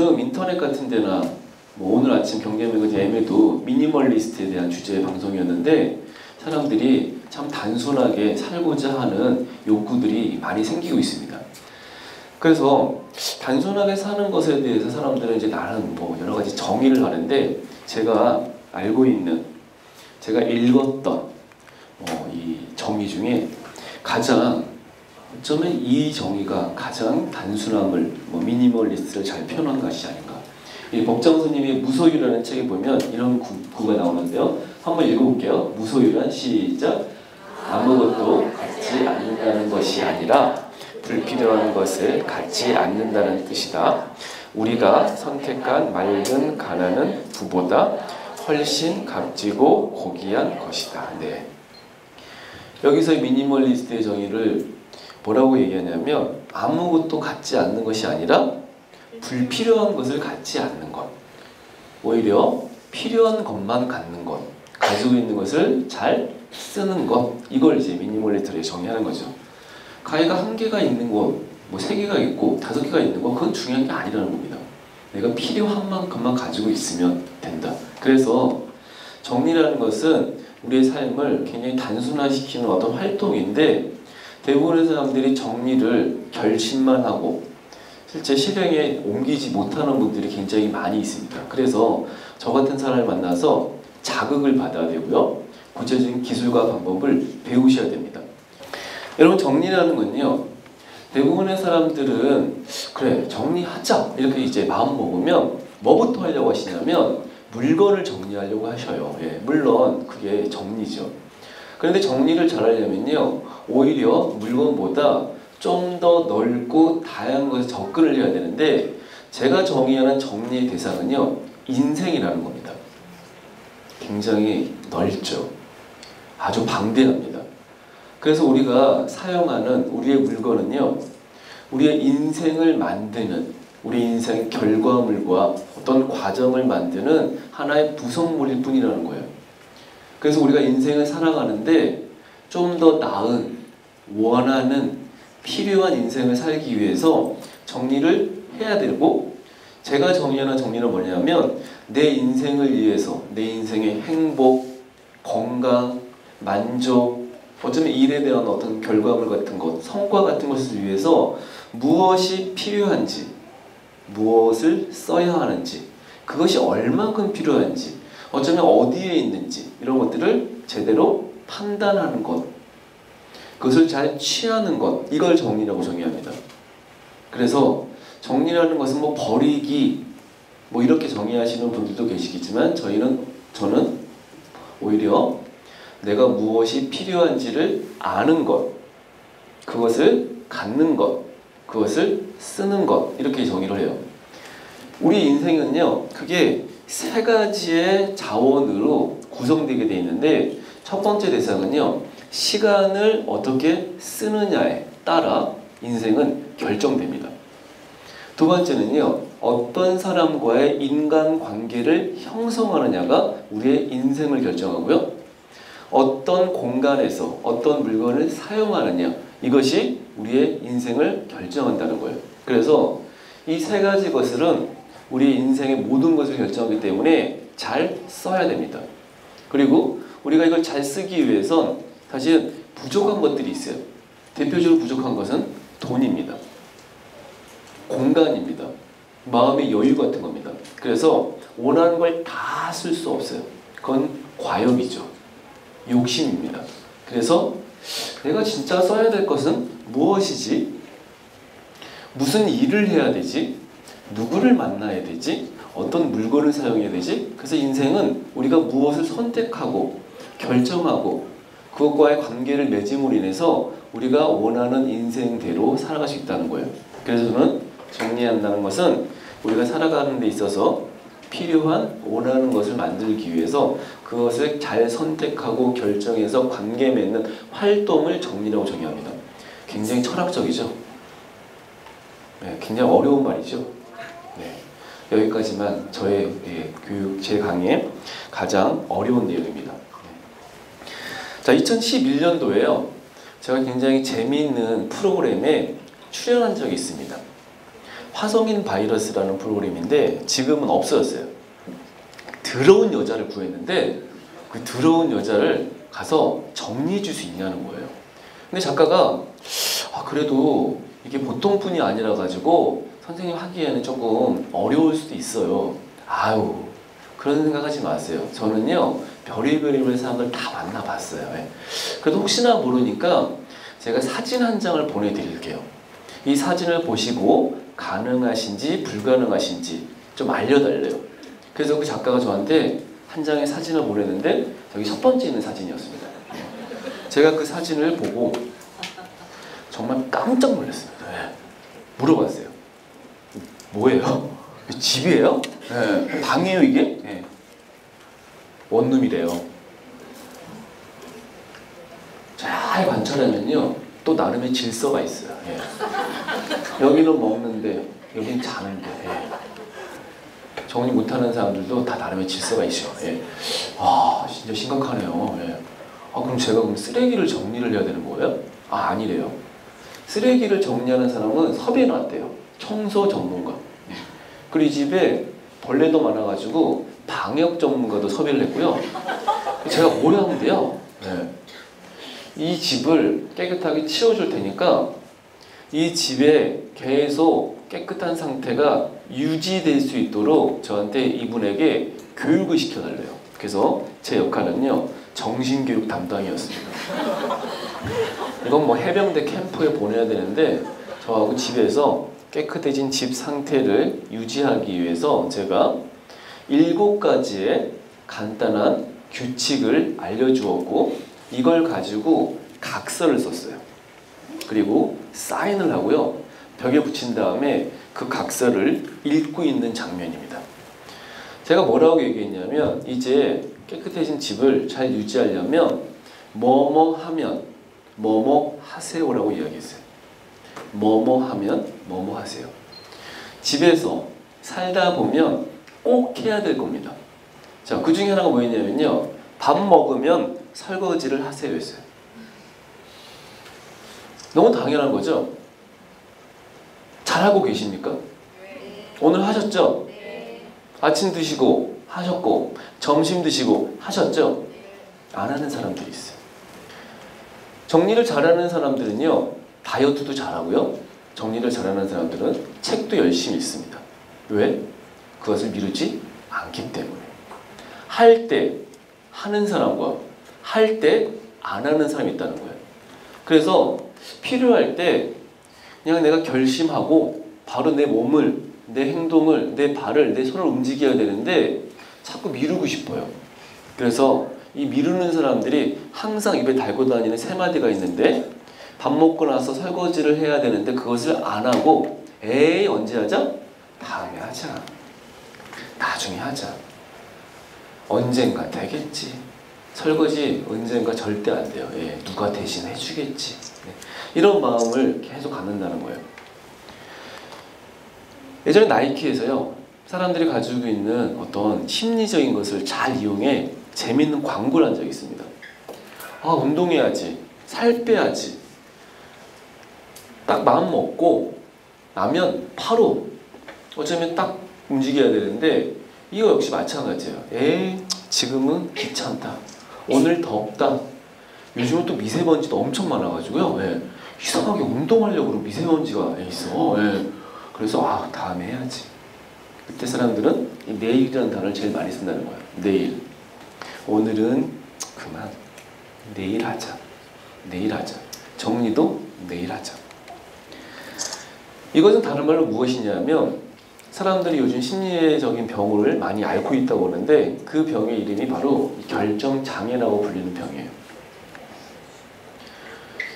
요즘 인터넷 같은 데나 뭐 오늘 아침 경제매거진 M에도 미니멀리스트에 대한 주제의 방송이었는데 사람들이 참 단순하게 살고자 하는 욕구들이 많이 생기고 있습니다. 그래서 단순하게 사는 것에 대해서 사람들은 이제 나는 뭐 여러 가지 정의를 하는데 제가 알고 있는, 제가 읽었던 이 정의 중에 가장 어쩌면 이 정의가 가장 단순함을, 미니멀리스트를 잘 표현한 것이 아닌가. 이 법정스님의 무소유라는 책에 보면 이런 구가 나오는데요. 한번 읽어볼게요. 무소유란 시작. 아무것도 갖지 않는다는 것이 아니라 불필요한 것을 갖지 않는다는 뜻이다. 우리가 선택한 맑은 가난은 부보다 훨씬 값지고 고귀한 것이다. 네. 여기서 미니멀리스트의 정의를 뭐라고 얘기하냐면 아무것도 갖지 않는 것이 아니라 불필요한 것을 갖지 않는 것, 오히려 필요한 것만 갖는 것, 가지고 있는 것을 잘 쓰는 것, 이걸 이제 미니멀리스트로 정의하는 거죠. 가위가 한 개가 있는 것, 세 개가 있고 5개가 있는 것, 그건 중요한 게 아니라는 겁니다. 내가 필요한 만큼만 가지고 있으면 된다. 그래서 정리라는 것은 우리의 삶을 굉장히 단순화시키는 어떤 활동인데 대부분의 사람들이 정리를 결심만 하고 실제 실행에 옮기지 못하는 분들이 굉장히 많이 있습니다. 그래서 저 같은 사람을 만나서 자극을 받아야 되고요. 구체적인 기술과 방법을 배우셔야 됩니다. 여러분, 정리라는 건요, 대부분의 사람들은 그래 정리하자 이렇게 이제 마음 먹으면 뭐부터 하려고 하시냐면 물건을 정리하려고 하셔요. 예, 물론 그게 정리죠. 그런데 정리를 잘하려면요, 오히려 물건보다 좀 더 넓고 다양한 것에 접근을 해야 되는데 제가 정의하는 정리의 대상은요, 인생이라는 겁니다. 굉장히 넓죠. 아주 방대합니다. 그래서 우리가 사용하는 우리의 물건은요, 우리의 인생을 만드는, 우리 인생의 결과물과 어떤 과정을 만드는 하나의 부속물일 뿐이라는 거예요. 그래서 우리가 인생을 살아가는데 좀 더 나은, 원하는, 필요한 인생을 살기 위해서 정리를 해야 되고, 제가 정의하는 정리는 뭐냐면 내 인생을 위해서 내 인생의 행복, 건강, 만족, 어쩌면 일에 대한 어떤 결과물 같은 것, 성과 같은 것을 위해서 무엇이 필요한지, 무엇을 써야 하는지, 그것이 얼만큼 필요한지, 어쩌면 어디에 있는지 이런 것들을 제대로 판단하는 것, 그것을 잘 취하는 것, 이걸 정리라고 정의합니다. 그래서 정리라는 것은 버리기 이렇게 정의하시는 분들도 계시겠지만 저는 오히려 내가 무엇이 필요한지를 아는 것, 그것을 갖는 것, 그것을 쓰는 것, 이렇게 정의를 해요. 우리 인생은요, 그게 3가지의 자원으로 구성되게 되어 있는데 첫 번째 대상은요, 시간을 어떻게 쓰느냐에 따라 인생은 결정됩니다. 두 번째는요, 어떤 사람과의 인간관계를 형성하느냐가 우리의 인생을 결정하고요, 어떤 공간에서 어떤 물건을 사용하느냐, 이것이 우리의 인생을 결정한다는 거예요. 그래서 이 3가지 것들은 우리 인생의 모든 것을 결정하기 때문에 잘 써야 됩니다. 그리고 우리가 이걸 잘 쓰기 위해선 사실 부족한 것들이 있어요. 대표적으로 부족한 것은 돈입니다. 공간입니다. 마음의 여유 같은 겁니다. 그래서 원하는 걸 다 쓸 수 없어요. 그건 과욕이죠. 욕심입니다. 그래서 내가 진짜 써야 될 것은 무엇이지? 무슨 일을 해야 되지? 누구를 만나야 되지? 어떤 물건을 사용해야 되지? 그래서 인생은 우리가 무엇을 선택하고 결정하고 그것과의 관계를 맺음으로 인해서 우리가 원하는 인생대로 살아갈 수 있다는 거예요. 그래서 저는 정리한다는 것은 우리가 살아가는 데 있어서 필요한, 원하는 것을 만들기 위해서 그것을 잘 선택하고 결정해서 관계 맺는 활동을 정리라고 정의합니다. 굉장히 철학적이죠. 네, 굉장히 어려운 말이죠. 네, 여기까지만 저의 제 강의의 가장 어려운 내용입니다. 자, 2011년도에요. 제가 굉장히 재미있는 프로그램에 출연한 적이 있습니다. 화성인 바이러스라는 프로그램인데 지금은 없어졌어요. 더러운 여자를 구했는데 그 더러운 여자를 가서 정리해 줄 수 있냐는 거예요. 근데 작가가 그래도 이게 보통 분이 아니라 가지고 선생님 하기에는 조금 어려울 수도 있어요. 아유, 그런 생각하지 마세요. 저는요, 별의 그림을 사람들 다 만나봤어요. 예. 그래도 혹시나 모르니까 제가 사진 한 장을 보내드릴게요. 이 사진을 보시고 가능하신지 불가능하신지 좀 알려달래요. 그래서 그 작가가 저한테 한 장의 사진을 보냈는데 저기 첫 번째 있는 사진이었습니다. 제가 그 사진을 보고 정말 깜짝 놀랐습니다. 네. 물어봤어요. 뭐예요? 집이에요? 네. 방이에요 이게? 네. 원룸이래요. 잘 관찰하면요 또 나름의 질서가 있어요. 네. 여기는 먹는데 여기는 자는데 정리 못하는 사람들도 다 나름의 질서가 있어요. 예. 진짜 심각하네요. 예. 그럼 제가 그럼 쓰레기를 정리를 해야 되는 거예요? 아니래요. 쓰레기를 정리하는 사람은 섭외해 놨대요. 청소 전문가. 그리고 이 집에 벌레도 많아가지고 방역 전문가도 섭외를 했고요. 제가 뭘 하면 돼요? 예. 이 집을 깨끗하게 치워줄 테니까 이 집에 계속 깨끗한 상태가 유지될 수 있도록 저한테 이분에게 교육을 시켜달래요. 그래서 제 역할은요 정신교육 담당이었습니다. 이건 뭐 해병대 캠프에 보내야 되는데 저하고 집에서 깨끗해진 집 상태를 유지하기 위해서 제가 7가지의 간단한 규칙을 알려주었고 이걸 가지고 각서를 썼어요. 그리고 사인을 하고요 벽에 붙인 다음에 그 각서를 읽고 있는 장면입니다. 제가 뭐라고 얘기했냐면 이제 깨끗해진 집을 잘 유지하려면 뭐뭐 하면 뭐뭐 하세요라고 이야기했어요. 뭐뭐 하면 뭐뭐 하세요. 집에서 살다 보면 꼭 해야 될 겁니다. 자, 그 중에 하나가 뭐였냐면요 밥 먹으면 설거지를 하세요 했어요. 너무 당연한 거죠? 잘하고 계십니까? 네. 오늘 하셨죠? 네. 아침 드시고 하셨고 점심 드시고 하셨죠? 네. 안 하는 사람들이 있어요. 정리를 잘하는 사람들은요 다이어트도 잘하고요 정리를 잘하는 사람들은 책도 열심히 읽습니다. 왜? 그것을 미루지 않기 때문에. 할 때 하는 사람과 할 때 안 하는 사람이 있다는 거예요. 그래서 필요할 때 그냥 내가 결심하고 바로 내 몸을, 내 행동을, 내 발을, 내 손을 움직여야 되는데 자꾸 미루고 싶어요. 그래서 이 미루는 사람들이 항상 입에 달고 다니는 3마디가 있는데 밥 먹고 나서 설거지를 해야 되는데 그것을 안 하고 에이 언제 하자? 다음에 하자. 나중에 하자. 언젠가 되겠지. 설거지 언젠가 절대 안 돼요. 누가 대신 해주겠지. 이런 마음을 계속 갖는다는 거예요. 예전에 나이키에서요 사람들이 가지고 있는 어떤 심리적인 것을 잘 이용해 재밌는 광고를 한 적이 있습니다. 운동해야지, 살 빼야지, 딱 마음 먹고 나면 바로 어쩌면 딱 움직여야 되는데 이거 역시 마찬가지예요. 지금은 귀찮다, 오늘 덥다. 요즘은 또 미세먼지도 엄청 많아가지고요 이상하게 운동하려고 그러고 미세먼지가 있어. 그래서 다음에 해야지. 그때 사람들은 이 내일이라는 단어를 제일 많이 쓴다는 거예요. 내일. 오늘은 그만. 내일 하자. 내일 하자. 정리도 내일 하자. 이것은 다른 말로 무엇이냐면 사람들이 요즘 심리적인 병을 많이 앓고 있다고 하는데 그 병의 이름이 바로 결정장애라고 불리는 병이에요.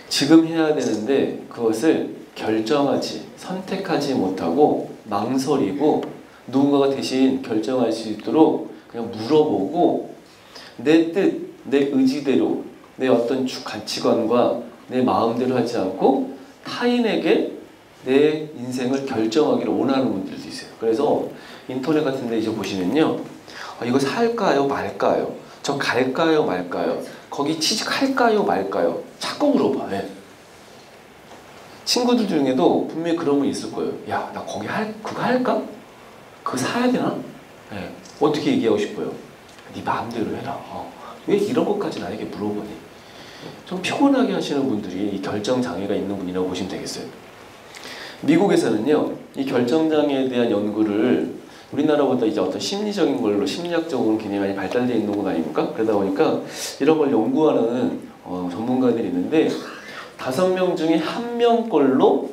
지금 해야 되는데 그것을 결정하지, 선택하지 못하고 망설이고 누군가가 대신 결정할 수 있도록 그냥 물어보고 내 뜻, 내 의지대로 내 어떤 가치관과 내 마음대로 하지 않고 타인에게 내 인생을 결정하기를 원하는 분들도 있어요. 그래서 인터넷 같은 데 이제 보시면요 이거 살까요 말까요? 저 갈까요 말까요? 거기 취직할까요 말까요? 자꾸 물어봐. 친구들 중에도 분명히 그런 분 있을 거예요. 야, 나 그거 할까? 그거 사야 되나? 네. 어떻게 얘기하고 싶어요? 네 마음대로 해라. 왜 이런 것까지 나에게 물어보니? 좀 피곤하게 하시는 분들이 이 결정장애가 있는 분이라고 보시면 되겠어요. 미국에서는요, 이 결정장애에 대한 연구를 우리나라보다 이제 어떤 심리적인 걸로, 심리학적으로 굉장히 많이 발달되어 있는 건 아닙니까? 그러다 보니까 이런 걸 연구하는 전문가들이 있는데 5명 중에 1명 걸로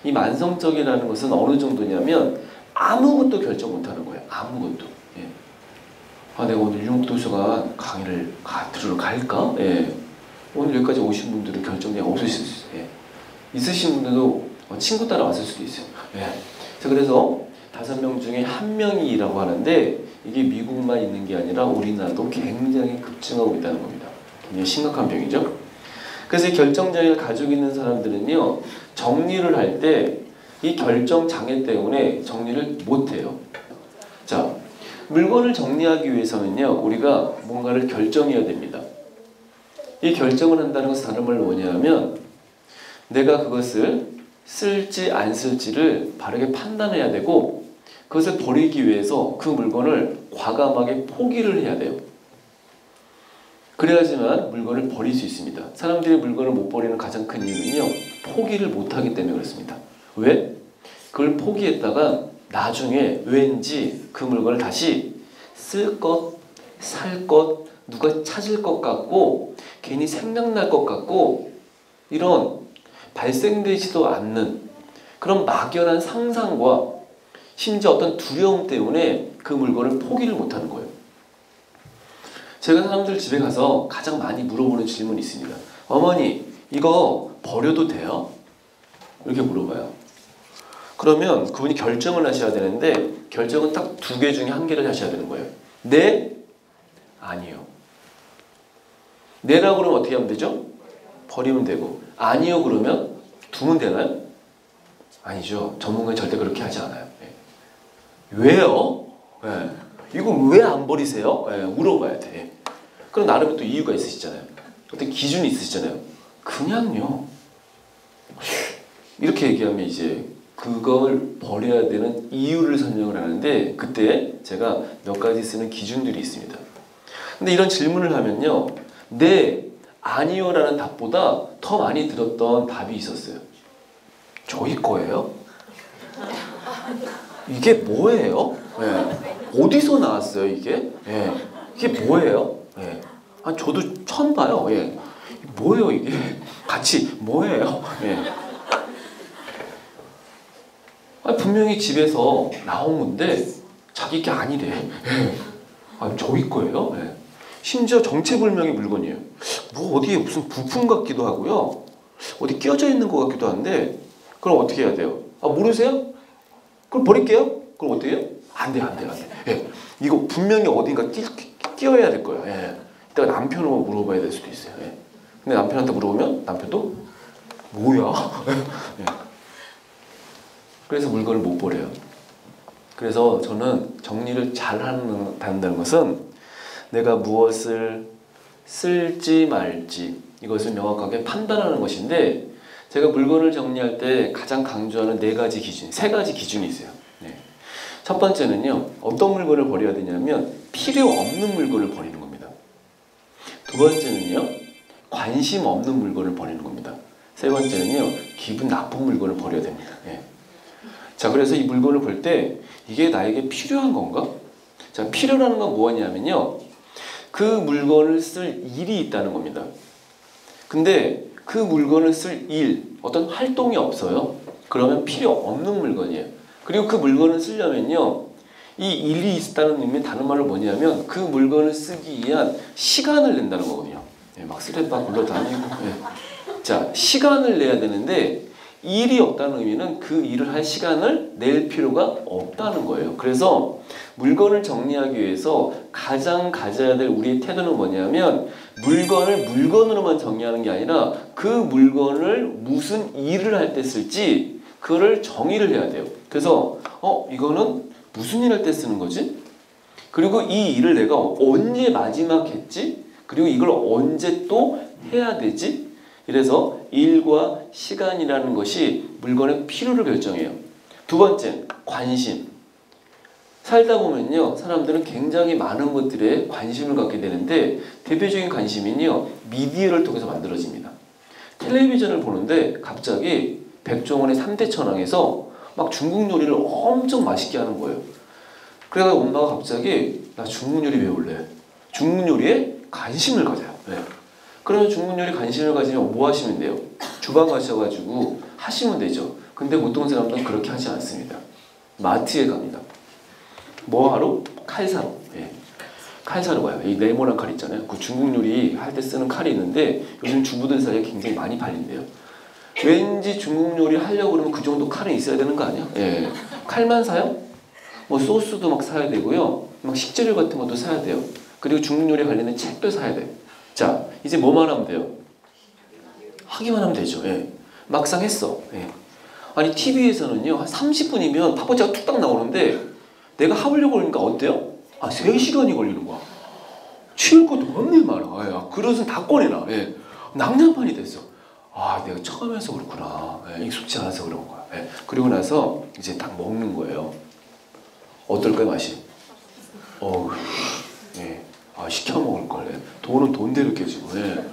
이 만성적이라는 것은 어느 정도냐면 아무것도 결정 못하는 거예요. 아무것도. 예. 내가 오늘 율목도서관 강의를 들으러 갈까? 예. 오늘 여기까지 오신 분들은 결정이 없으실 수 있어요. 예. 있으신 분들도 친구 따라 왔을 수도 있어요. 예. 그래서 5명 중에 1명이라고 하는데 이게 미국만 있는 게 아니라 우리나라도 굉장히 급증하고 있다는 겁니다. 굉장히 심각한 병이죠. 그래서 이 결정장애를 가지고 있는 사람들은요, 정리를 할 때 이 결정장애 때문에 정리를 못해요. 자, 물건을 정리하기 위해서는요, 우리가 뭔가를 결정해야 됩니다. 이 결정을 한다는 것은 다른 말로 뭐냐면 내가 그것을 쓸지 안 쓸지를 바르게 판단해야 되고 그것을 버리기 위해서 그 물건을 과감하게 포기를 해야 돼요. 그래야지만 물건을 버릴 수 있습니다. 사람들이 물건을 못 버리는 가장 큰 이유는요, 포기를 못하기 때문에 그렇습니다. 왜? 그걸 포기했다가 나중에 왠지 그 물건을 다시 쓸 것, 살 것, 누가 찾을 것 같고 괜히 생각날 것 같고 이런 발생되지도 않는 그런 막연한 상상과 심지어 어떤 두려움 때문에 그 물건을 포기를 못하는 거예요. 제가 사람들 집에 가서 가장 많이 물어보는 질문이 있습니다. 어머니, 이거 버려도 돼요? 이렇게 물어봐요. 그러면 그분이 결정을 하셔야 되는데 결정은 딱 2개 중에 1개를 하셔야 되는 거예요. 네? 아니요. 네라고 그러면 어떻게 하면 되죠? 버리면 되고. 아니요 그러면 두면 되나요? 아니죠. 전문가는 절대 그렇게 하지 않아요. 네. 왜요? 네. 이거 왜 안 버리세요? 네, 물어봐야 돼. 그럼 나름의 또 이유가 있으시잖아요. 어떤 기준이 있으시잖아요. 그냥요. 이렇게 얘기하면 이제 그걸 버려야 되는 이유를 설명을 하는데 그때 제가 몇 가지 쓰는 기준들이 있습니다. 근데 이런 질문을 하면요. 네, 아니요 라는 답보다 더 많이 들었던 답이 있었어요. 저희 거예요? 이게 뭐예요? 네. 어디서 나왔어요 이게? 네. 이게 뭐예요? 네. 저도 처음 봐요. 예. 뭐예요 이게? 같이 뭐예요? 예. 분명히 집에서 나온 건데 자기 게 아니래. 예. 저희 거예요? 예. 심지어 정체불명의 물건이에요. 뭐 어디에 무슨 부품 같기도 하고요. 어디 끼어져 있는 것 같기도 한데 그럼 어떻게 해야 돼요? 모르세요? 그럼 버릴게요? 그럼 어떻게 해요? 안 돼요. 예. 이거 분명히 어딘가 끼어야 될 거예요. 예. 이따가 남편으로 물어봐야 될 수도 있어요. 예. 근데 남편한테 물어보면 남편도 뭐야? 예. 그래서 물건을 못 버려요. 그래서 저는 정리를 잘 한다는 것은 내가 무엇을 쓸지 말지 이것을 명확하게 판단하는 것인데 제가 물건을 정리할 때 가장 강조하는 3가지 기준, 3가지 기준이 있어요. 네. 첫 번째는요. 어떤 물건을 버려야 되냐면 필요 없는 물건을 버리는 겁니다. 2번째는요. 관심 없는 물건을 버리는 겁니다. 3번째는요. 기분 나쁜 물건을 버려야 됩니다. 네. 자, 그래서 이 물건을 볼 때 이게 나에게 필요한 건가? 자, 필요라는 건 뭐냐면요. 그 물건을 쓸 일이 있다는 겁니다. 근데 그 물건을 쓸 일, 어떤 활동이 없어요. 그러면 필요 없는 물건이에요. 그리고 그 물건을 쓰려면요. 이 일이 있다는 의미는 다른 말로 뭐냐면 그 물건을 쓰기 위한 시간을 낸다는 거거든요. 네, 막 쓰레빠 굴러다니고. 네. 자, 시간을 내야 되는데 일이 없다는 의미는 그 일을 할 시간을 낼 필요가 없다는 거예요. 그래서 물건을 정리하기 위해서 가장 가져야 될 우리의 태도는 뭐냐면 물건을 물건으로만 정리하는 게 아니라 그 물건을 무슨 일을 할 때 쓸지 그거를 정의를 해야 돼요. 그래서 이거는 무슨 일 할 때 쓰는 거지? 그리고 이 일을 내가 언제 마지막 했지? 그리고 이걸 언제 또 해야 되지? 이래서 일과 시간이라는 것이 물건의 필요를 결정해요. 두 번째, 관심. 살다 보면요, 사람들은 굉장히 많은 것들에 관심을 갖게 되는데 대표적인 관심은요, 미디어를 통해서 만들어집니다. 텔레비전을 보는데 갑자기 백종원의 3대 천왕에서 막 중국 요리를 엄청 맛있게 하는 거예요. 그래서 엄마가 갑자기 나 중국 요리 배울래. 중국 요리에 관심을 가져요. 네. 그러면 중국 요리 관심을 가지면 뭐 하시면 돼요? 주방 가셔가지고 하시면 되죠. 근데 보통 사람들은 그렇게 하지 않습니다. 마트에 갑니다. 뭐 하러? 칼 사러. 예. 칼 사러 가요. 이 네모난 칼 있잖아요. 그 중국 요리 할 때 쓰는 칼이 있는데 요즘 주부들 사이에 굉장히 많이 팔린대요. 왠지 중국 요리 하려고 그러면 그 정도 칼은 있어야 되는 거 아니야? 예. 칼만 사요? 뭐 소스도 막 사야 되고요. 막 식재료 같은 것도 사야 돼요. 그리고 중국 요리 관련된 책도 사야 돼. 자, 이제 뭐만 하면 돼요? 하기만 하면 되죠. 예. 막상 했어. 예. 아니 TV에서는요 한 30분이면 첫 번째가 뚝딱 나오는데 내가 하려고 그러니까 어때요? 아 3시간이 걸리는 거야. 치울 것도 없네 말아. 예. 그릇은 다 꺼내놔. 예. 낭만판이 됐어. 아 내가 처음 해서 그렇구나. 예. 익숙지 않아서 그런 거야. 예. 그리고 나서 이제 딱 먹는 거예요. 어떨까요 맛이? 예. 아 시켜 먹을 걸. 예. 돈은 돈대로 깨지고, 예.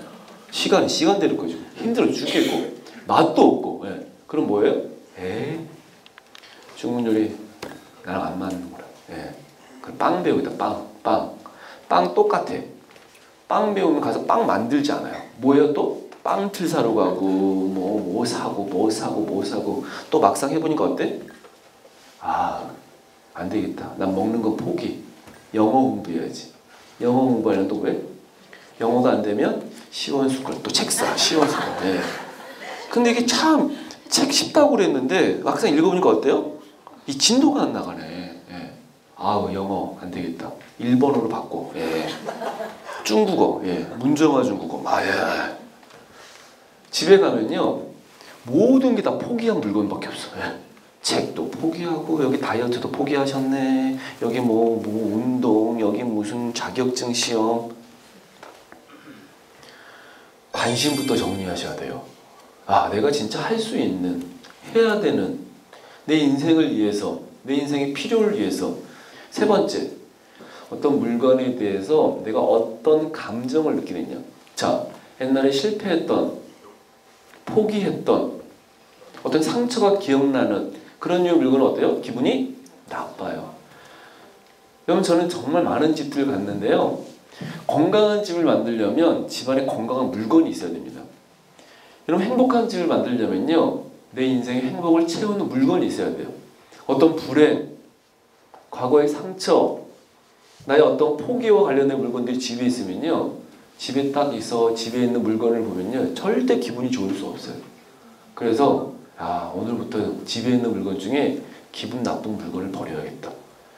시간은 시간대로 깨지고, 힘들어 죽겠고, 맛도 없고, 예. 그럼 뭐예요? 중국 요리 나랑 안 맞는구나. 예. 그럼 빵 배우겠다. 빵 똑같아. 빵 배우면 가서 빵 만들지 않아요. 뭐예요 또? 빵틀 사러 가고, 뭐 사고, 또 막상 해보니까 어때? 아, 안 되겠다. 난 먹는 거 포기. 영어 공부해야지. 영어 공부하려면 또 왜? 영어가 안 되면 시원스쿨. 또 책 사. 시원스쿨. 예. 근데 이게 참 책 쉽다고 그랬는데 막상 읽어보니까 어때요? 이 진도가 안 나가네. 예. 아, 영어 안 되겠다. 일본어로 바꿔. 예. 중국어. 예. 문정아 중국어. 예. 집에 가면요 모든 게 다 포기한 물건밖에 없어. 예. 책도 포기하고, 여기 다이어트도 포기하셨네. 여기 뭐 운동, 여기 무슨 자격증 시험. 관심부터 정리하셔야 돼요. 아, 내가 진짜 할 수 있는, 해야 되는, 내 인생을 위해서, 내 인생의 필요를 위해서. 세 번째, 어떤 물건에 대해서 내가 어떤 감정을 느끼느냐. 자, 옛날에 실패했던, 포기했던, 어떤 상처가 기억나는 그런 류의 물건은 어때요? 기분이 나빠요. 여러분, 저는 정말 많은 집들을 갔는데요. 건강한 집을 만들려면 집안에 건강한 물건이 있어야 됩니다. 여러분, 행복한 집을 만들려면요, 내 인생의 행복을 채우는 물건이 있어야 돼요. 어떤 불행, 과거의 상처, 나의 어떤 포기와 관련된 물건들이 집에 있으면요, 집에 딱 있어, 집에 있는 물건을 보면요, 절대 기분이 좋을 수 없어요. 그래서 오늘부터 집에 있는 물건 중에 기분 나쁜 물건을 버려야겠다.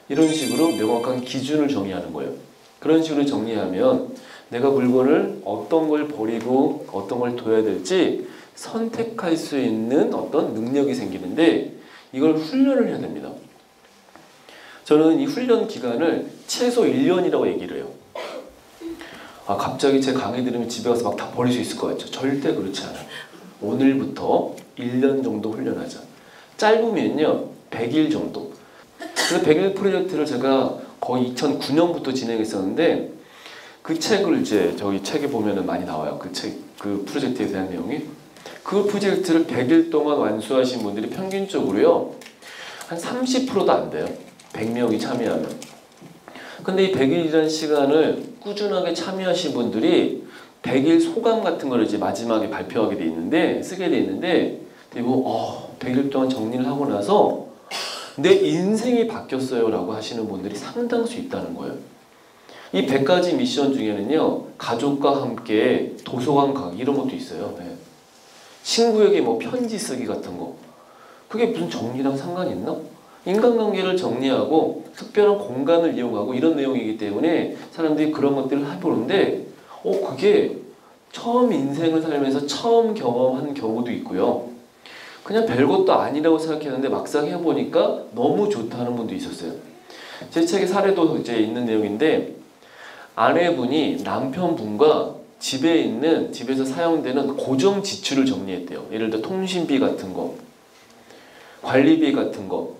이런 식으로 명확한 기준을 정의하는 거예요. 그런 식으로 정리하면 내가 물건을 어떤 걸 버리고 어떤 걸 둬야 될지 선택할 수 있는 어떤 능력이 생기는데, 이걸 훈련을 해야 됩니다. 저는 이 훈련 기간을 최소 1년이라고 얘기를 해요. 갑자기 제 강의 들으면 집에 가서 막 다 버릴 수 있을 것 같죠? 절대 그렇지 않아요. 오늘부터 1년 정도 훈련하자. 짧으면요 100일 정도. 그래서 100일 프로젝트를 제가 거의 2009년부터 진행했었는데, 그 책을 이제 저기 책에 보면은 많이 나와요. 그 프로젝트에 대한 내용이. 그 프로젝트를 100일 동안 완수하신 분들이 평균적으로요 한 30%도 안 돼요. 100명이 참여하면. 근데 이 100일이라는 시간을 꾸준하게 참여하신 분들이 100일 소감 같은 걸 이제 마지막에 발표하게 돼 있는데, 쓰게 돼 있는데, 그리고 100일 동안 정리를 하고 나서 내 인생이 바뀌었어요 라고 하시는 분들이 상당수 있다는 거예요. 이 100가지 미션 중에는요, 가족과 함께 도서관 가기 이런 것도 있어요. 네. 친구에게 뭐 편지 쓰기 같은 거. 그게 무슨 정리랑 상관이 있나? 인간관계를 정리하고 특별한 공간을 이용하고 이런 내용이기 때문에 사람들이 그런 것들을 해보는데, 그게 처음 인생을 살면서 처음 경험한 경우도 있고요. 그냥 별것도 아니라고 생각했는데 막상 해보니까 너무 좋다는 분도 있었어요. 제 책에 사례도 이제 있는 내용인데, 아내분이 남편분과 집에서 사용되는 고정 지출을 정리했대요. 예를 들어 통신비 같은 거, 관리비 같은 거.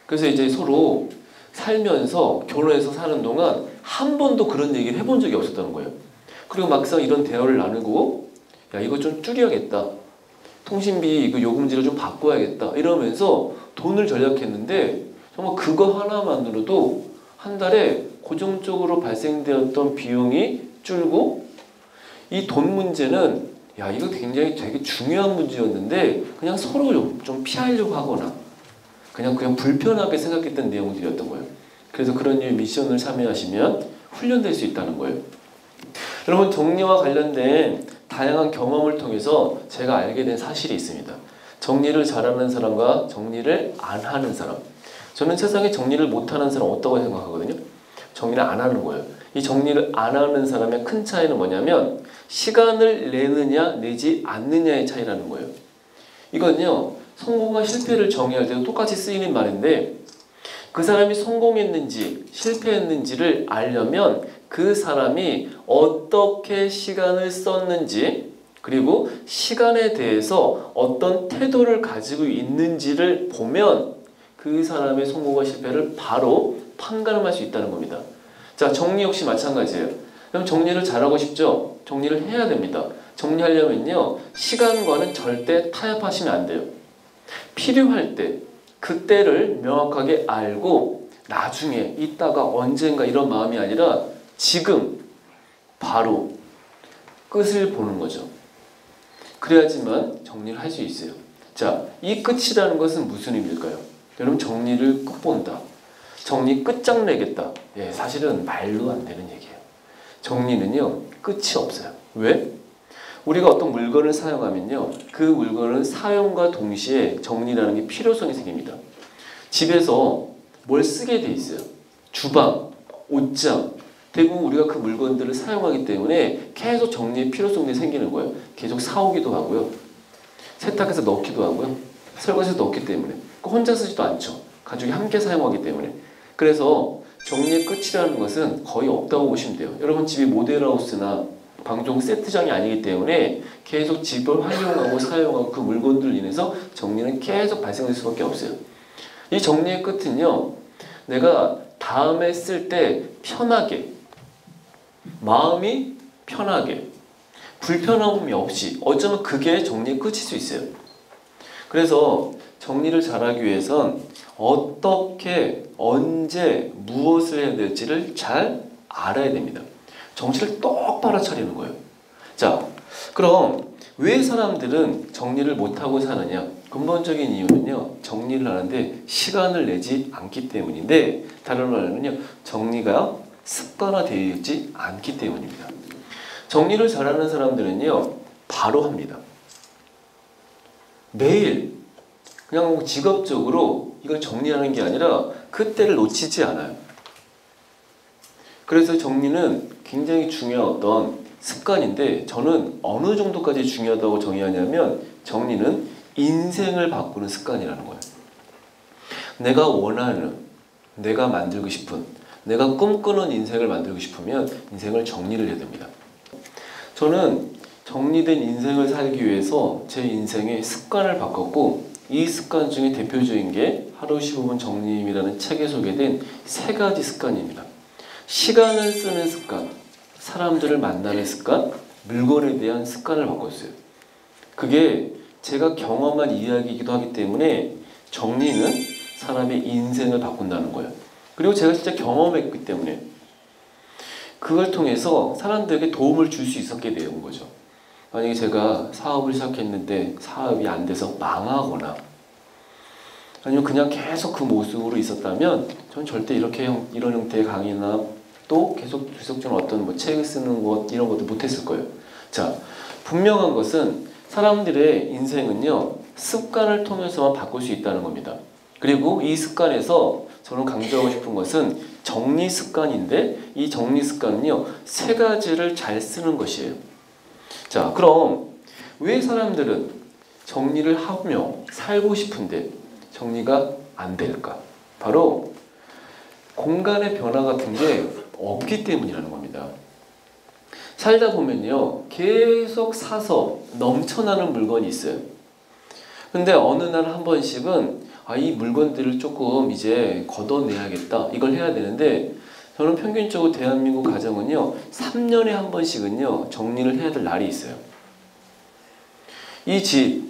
그래서 이제 서로 살면서 결혼해서 사는 동안 한 번도 그런 얘기를 해본 적이 없었다는 거예요. 그리고 막상 이런 대화를 나누고 야 이거 좀 줄여야겠다. 통신비 이거 요금제를 좀 바꿔야겠다. 이러면서 돈을 절약했는데 정말 그거 하나만으로도 한 달에 고정적으로 발생되었던 비용이 줄고 이 돈 문제는 야 이거 굉장히 되게 중요한 문제였는데 그냥 서로 좀 피하려고 하거나 그냥 불편하게 생각했던 내용들이었던 거예요. 그래서 그런 류의 미션을 참여하시면 훈련될 수 있다는 거예요. 여러분 정리와 관련된 다양한 경험을 통해서 제가 알게 된 사실이 있습니다. 정리를 잘하는 사람과 정리를 안 하는 사람. 저는 세상에 정리를 못하는 사람 없다고 생각하거든요. 정리를 안 하는 거예요. 이 정리를 안 하는 사람의 큰 차이는 뭐냐면 시간을 내느냐 내지 않느냐의 차이라는 거예요. 이건요 성공과 실패를 정의할 때도 똑같이 쓰이는 말인데 그 사람이 성공했는지 실패했는지를 알려면 그 사람이 어떻게 시간을 썼는지 그리고 시간에 대해서 어떤 태도를 가지고 있는지를 보면 그 사람의 성공과 실패를 바로 판가름할 수 있다는 겁니다. 자, 정리 역시 마찬가지예요. 그럼 정리를 잘하고 싶죠? 정리를 해야 됩니다. 정리하려면요 시간과는 절대 타협하시면 안 돼요. 필요할 때 그때를 명확하게 알고 나중에 이따가 언젠가 이런 마음이 아니라 지금 바로 끝을 보는 거죠. 그래야지만 정리를 할 수 있어요. 자, 이 끝이라는 것은 무슨 의미일까요? 여러분 정리를 끝본다. 정리 끝장내겠다. 예, 사실은 말로 안 되는 얘기예요. 정리는요 끝이 없어요. 왜? 우리가 어떤 물건을 사용하면요 그 물건은 사용과 동시에 정리라는 게 필요성이 생깁니다. 집에서 뭘 쓰게 돼 있어요. 주방, 옷장 대부분 우리가 그 물건들을 사용하기 때문에 계속 정리의 필요성이 생기는 거예요. 계속 사오기도 하고요. 세탁해서 넣기도 하고요. 설거지해서 넣기 때문에 혼자 쓰지도 않죠. 가족이 함께 사용하기 때문에. 그래서 정리의 끝이라는 것은 거의 없다고 보시면 돼요. 여러분 집이 모델하우스나 방종 세트장이 아니기 때문에 계속 집을 활용하고 사용하고 그 물건들로 인해서 정리는 계속 발생될 수밖에 없어요. 이 정리의 끝은요 내가 다음에 쓸 때 편하게 마음이 편하게 불편함이 없이 어쩌면 그게 정리의 끝일 수 있어요. 그래서 정리를 잘하기 위해선 어떻게 언제 무엇을 해야 될지를 잘 알아야 됩니다. 정신을 똑바로 차리는 거예요. 자, 그럼 왜 사람들은 정리를 못하고 사느냐? 근본적인 이유는요 정리를 하는데 시간을 내지 않기 때문인데 다른 말로는요 정리가 습관화되어 있지 않기 때문입니다. 정리를 잘하는 사람들은요 바로 합니다. 매일 그냥 직업적으로 이걸 정리하는 게 아니라 그때를 놓치지 않아요. 그래서 정리는 굉장히 중요한 어떤 습관인데 저는 어느 정도까지 중요하다고 정의하냐면 정리는 인생을 바꾸는 습관이라는 거예요. 내가 원하는, 내가 만들고 싶은, 내가 꿈꾸는 인생을 만들고 싶으면 인생을 정리를 해야 됩니다. 저는 정리된 인생을 살기 위해서 제 인생의 습관을 바꿨고 이 습관 중에 대표적인 게 하루 15분 정리임이라는 책에 소개된 3가지 습관입니다. 시간을 쓰는 습관, 사람들을 만나는 습관, 물건에 대한 습관을 바꿨어요. 그게 제가 경험한 이야기이기도 하기 때문에 정리는 사람의 인생을 바꾼다는 거예요. 그리고 제가 진짜 경험했기 때문에 그걸 통해서 사람들에게 도움을 줄 수 있었게 되는 거죠. 만약에 제가 사업을 시작했는데 사업이 안 돼서 망하거나 아니면 그냥 계속 그 모습으로 있었다면 저는 절대 이런 형태의 강의나 또 계속 지속적인 어떤 책을 쓰는 것 이런 것도 못했을 거예요. 자, 분명한 것은 사람들의 인생은요 습관을 통해서만 바꿀 수 있다는 겁니다. 그리고 이 습관에서 저는 강조하고 싶은 것은 정리 습관인데 이 정리 습관은요 3가지를 잘 쓰는 것이에요. 자, 그럼 왜 사람들은 정리를 하며 살고 싶은데 정리가 안 될까? 바로 공간의 변화 같은 게 없기 때문이라는 겁니다. 살다 보면요, 계속 사서 넘쳐나는 물건이 있어요. 근데 어느 날 한 번씩은 이 물건들을 조금 이제 걷어내야겠다, 이걸 해야 되는데, 저는 평균적으로 대한민국 가정은요 3년에 한 번씩은요 정리를 해야 될 날이 있어요. 이 집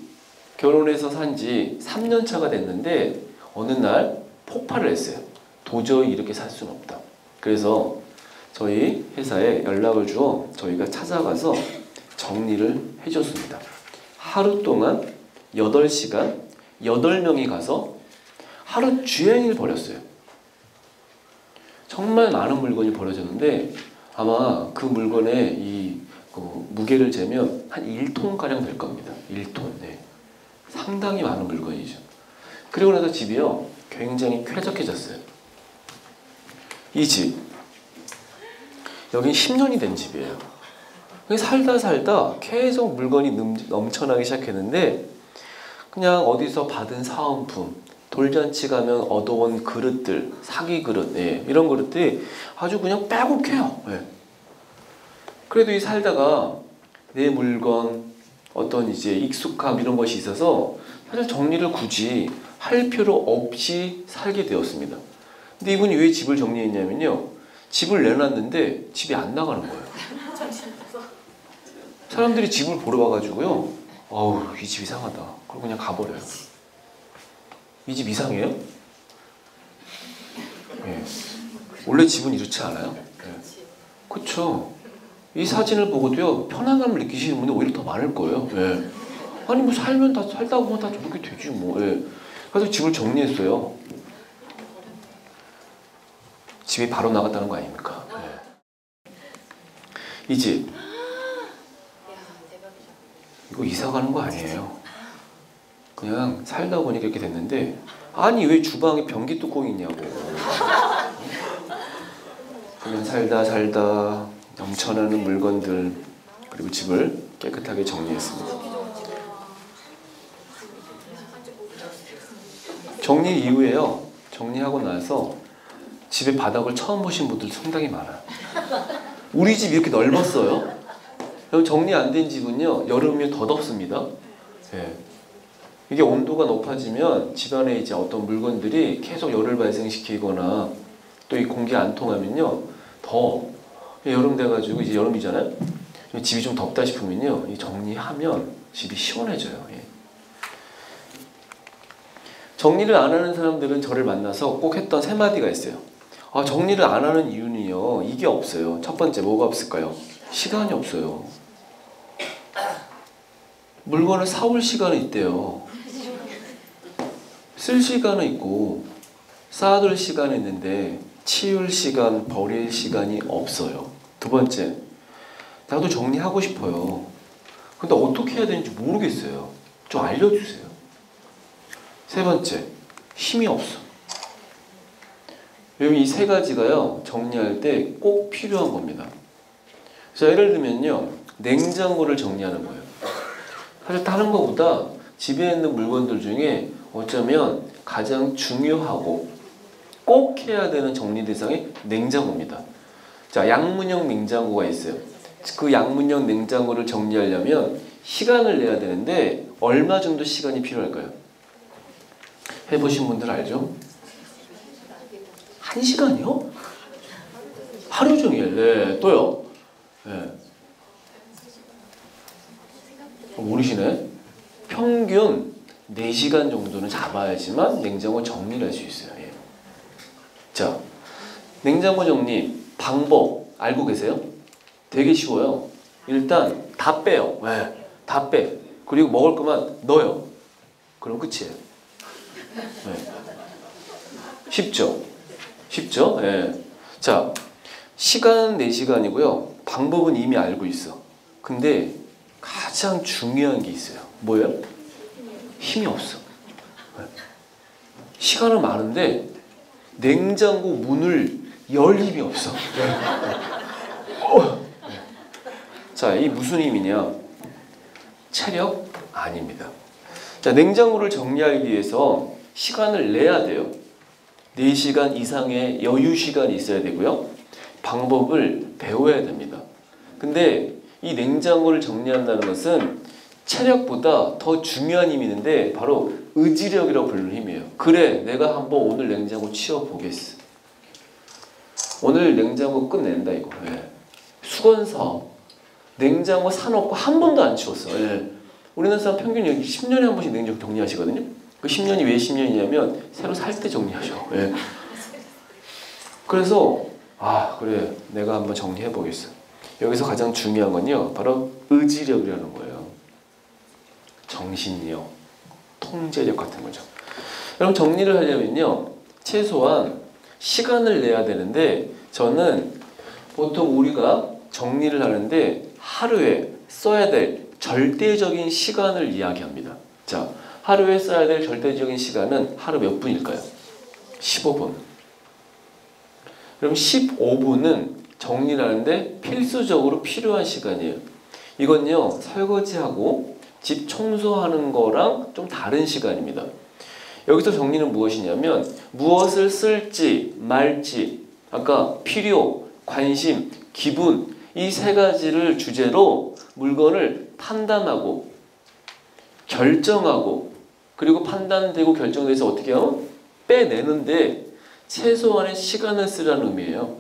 결혼해서 산 지 3년 차가 됐는데 어느 날 폭발을 했어요. 도저히 이렇게 살 수는 없다. 그래서 저희 회사에 연락을 주어 저희가 찾아가서 정리를 해줬습니다. 하루 동안 8시간 8명이 가서 하루 종일 버렸어요. 정말 많은 물건이 버려졌는데 아마 그 물건의 무게를 재면 한 1톤가량 될 겁니다. 1톤. 네. 상당히 많은 물건이죠. 그리고 나서 집이요 굉장히 쾌적해졌어요. 이 집 여긴 10년이 된 집이에요. 살다 계속 물건이 넘쳐나기 시작했는데 그냥 어디서 받은 사은품, 돌잔치 가면 얻어온 그릇들, 사기 그릇, 이런 그릇들이 아주 그냥 빼곡해요. 그래도 이 살다가 내 물건, 어떤 이제 익숙함 이런 것이 있어서 사실 정리를 굳이 할 필요 없이 살게 되었습니다. 근데 이분이 왜 집을 정리했냐면요, 집을 내놨는데 집이 안 나가는 거예요. 사람들이 집을 보러 와가지고요, 이 집 이상하다. 그리고 그냥 가버려요. 이 집 이상해요? 원래 집은 이렇지 않아요? 그쵸? 이 사진을 보고도요 편안감을 느끼시는 분이 오히려 더 많을 거예요. 아니 뭐 살다 보면 다 저렇게 되지 뭐. 그래서 집을 정리했어요. 집이 바로 나갔다는 거 아닙니까? 이 집 이거 이사 가는 거 아니에요. 그냥 살다 보니까 이렇게 됐는데, 아니 왜 주방에 변기 뚜껑이 있냐고. 그냥 살다 넘쳐나는 물건들, 그리고 집을 깨끗하게 정리했습니다. 정리 이후에요, 정리하고 나서 집의 바닥을 처음 보신 분들 상당히 많아요. 우리 집 이렇게 넓었어요? 정리 안 된 집은요 여름이면 더 덥습니다. 이게 온도가 높아지면 집안에 이제 어떤 물건들이 계속 열을 발생시키거나 또 이 공기 안 통하면요 더 여름 돼가지고 이제 여름이잖아요. 집이 좀 덥다 싶으면요 이 정리하면 집이 시원해져요. 정리를 안 하는 사람들은 저를 만나서 꼭 했던 세 마디가 있어요. 정리를 안 하는 이유는요 이게 없어요. 첫 번째 뭐가 없을까요? 시간이 없어요. 물건을 사올 시간은 있대요. 쓸 시간은 있고 쌓아둘 시간은 있는데 치울 시간, 버릴 시간이 없어요. 두 번째, 나도 정리하고 싶어요. 근데 어떻게 해야 되는지 모르겠어요. 좀 알려주세요. 세 번째, 힘이 없어. 여러분 이 세 가지가요 정리할 때 꼭 필요한 겁니다. 자, 예를 들면요 냉장고를 정리하는 거예요. 사실 다른 것보다 집에 있는 물건들 중에 어쩌면 가장 중요하고 꼭 해야 되는 정리 대상이 냉장고입니다. 자, 양문형 냉장고가 있어요. 그 양문형 냉장고를 정리하려면 시간을 내야 되는데 얼마 정도 시간이 필요할까요? 해보신 분들 알죠? 1시간이요? 하루 종일. 또요? 모르시네? 평균 4시간 정도는 잡아야지만 냉장고 정리를 할 수 있어요. 자, 냉장고 정리 방법 알고 계세요? 되게 쉬워요. 일단 다 빼요. 다 빼. 그리고 먹을 거만 넣어요. 그럼 끝이에요. 쉽죠? 쉽죠? 자, 시간 4시간이고요. 방법은 이미 알고 있어. 근데 가장 중요한 게 있어요. 뭐예요? 힘이 없어. 시간은 많은데 냉장고 문을 열 힘이 없어. 자, 이 무슨 힘이냐? 체력? 아닙니다. 자, 냉장고를 정리하기 위해서 시간을 내야 돼요. 4시간 이상의 여유 시간이 있어야 되고요. 방법을 배워야 됩니다. 근데 이 냉장고를 정리한다는 것은 체력보다 더 중요한 힘이 있는데 바로 의지력이라고 부르는 힘이에요. 그래, 내가 한번 오늘 냉장고 치워보겠어. 오늘 냉장고 끝낸다 이거. 예. 수건사업. 냉장고 사놓고 한 번도 안 치웠어. 예. 우리나라 사람 평균 여기 10년에 한 번씩 냉장고 정리하시거든요. 그 10년이 왜 10년이냐면 새로 살 때 정리하셔. 예. 그래서 그래, 내가 한번 정리해 보겠어. 여기서 가장 중요한 건요, 바로 의지력이라는 거예요. 정신력, 통제력 같은 거죠. 여러분, 정리를 하려면요, 최소한 시간을 내야 되는데, 저는 보통 우리가 정리를 하는데 하루에 써야 될 절대적인 시간을 이야기합니다. 자, 하루에 써야 될 절대적인 시간은 하루 몇 분일까요? 15분. 그럼 15분은 정리를 하는데 필수적으로 필요한 시간이에요. 이건요, 설거지하고 집 청소하는 거랑 좀 다른 시간입니다. 여기서 정리는 무엇이냐면 무엇을 쓸지 말지, 아까 필요, 관심, 기분, 이 세 가지를 주제로 물건을 판단하고 결정하고, 그리고 판단되고 결정돼서 어떻게 하면 빼내는데 최소한의 시간을 쓰라는 의미예요.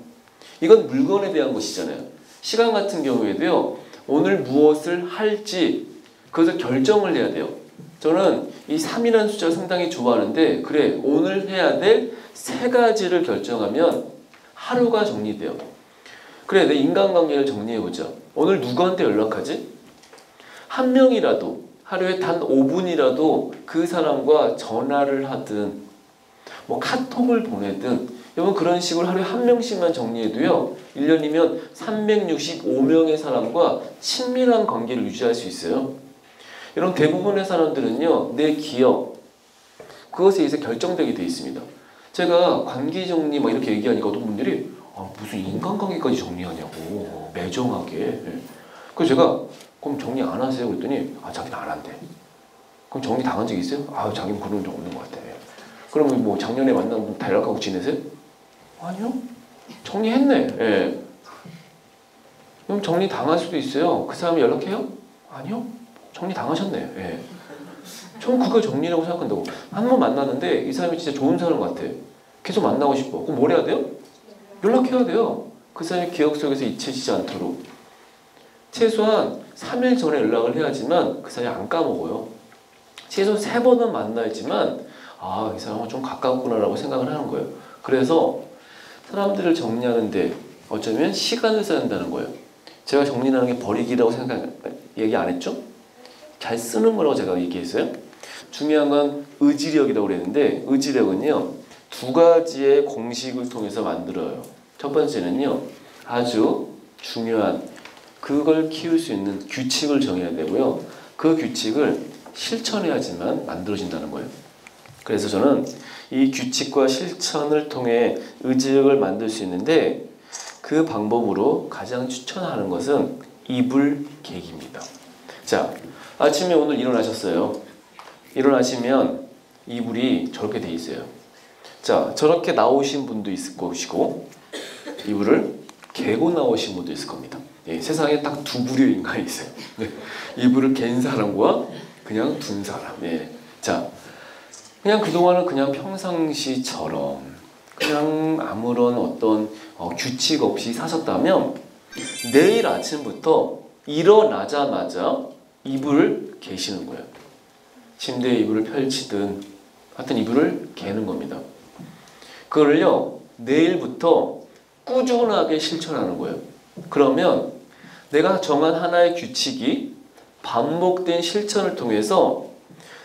이건 물건에 대한 것이잖아요. 시간 같은 경우에도요, 오늘 무엇을 할지 그것을 결정을 해야 돼요. 저는 이 3이라는 숫자를 상당히 좋아하는데, 그래, 오늘 해야 될 세 가지를 결정하면 하루가 정리돼요. 그래, 내 인간관계를 정리해보자. 오늘 누구한테 연락하지? 한 명이라도, 하루에 단 5분이라도 그 사람과 전화를 하든 뭐 카톡을 보내든, 여러분 그런 식으로 하루에 한 명씩만 정리해도요, 1년이면 365명의 사람과 친밀한 관계를 유지할 수 있어요. 여러분, 대부분의 사람들은요, 내 기억, 그것에 의해서 결정되게 돼 있습니다. 제가 관계 정리 막 이렇게 얘기하니까 어떤 분들이 무슨 인간관계까지 정리하냐고, 매정하게. 그래서 제가 그럼 정리 안 하세요? 그랬더니 자기는 안 한대. 그럼 정리 당한 적 있어요? 자기는 그런 적 없는 것 같아. 그러면 뭐 작년에 만난 분 다 연락하고 지내세요? 아니요. 정리했네. 예. 그럼 정리 당할 수도 있어요. 그 사람이 연락해요? 아니요. 정리 당하셨네. 예. 저는 그걸 정리라고 생각한다고. 한 번 만났는데 이 사람이 진짜 좋은 사람 같아. 계속 만나고 싶어. 그럼 뭘 해야 돼요? 연락해야 돼요. 그 사람의 기억 속에서 잊혀지지 않도록. 최소한 3일 전에 연락을 해야지만 그 사람이 안 까먹어요. 최소 3번은 만나야지만 이 사람은 좀 가깝구나라고 생각을 하는 거예요. 그래서 사람들을 정리하는데 어쩌면 시간을 써야 한다는 거예요. 제가 정리하는 게 버리기라고 얘기 안 했죠? 잘 쓰는 거라고 제가 얘기했어요. 중요한 건 의지력이라고 그랬는데, 의지력은요, 2가지의 공식을 통해서 만들어요. 첫 번째는요, 아주 중요한, 그걸 키울 수 있는 규칙을 정해야 되고요. 그 규칙을 실천해야지만 만들어진다는 거예요. 그래서 저는 이 규칙과 실천을 통해 의지력을 만들 수 있는데, 그 방법으로 가장 추천하는 것은 이불 개기입니다. 자, 아침에 오늘 일어나셨어요. 일어나시면 이불이 저렇게 돼 있어요. 자, 저렇게 나오신 분도 있을 것이고, 이불을 개고 나오신 분도 있을 겁니다. 예, 세상에 딱 2부류의 인간이 있어요. 네, 이불을 갠 사람과 그냥 둔 사람. 예. 자, 그냥 그동안은 그냥 평상시처럼 그냥 아무런 어떤 규칙 없이 사셨다면, 내일 아침부터 일어나자마자 이불을 개시는 거예요. 침대에 이불을 펼치든 하여튼 이불을 개는 겁니다. 그거를요, 내일부터 꾸준하게 실천하는 거예요. 그러면 내가 정한 하나의 규칙이 반복된 실천을 통해서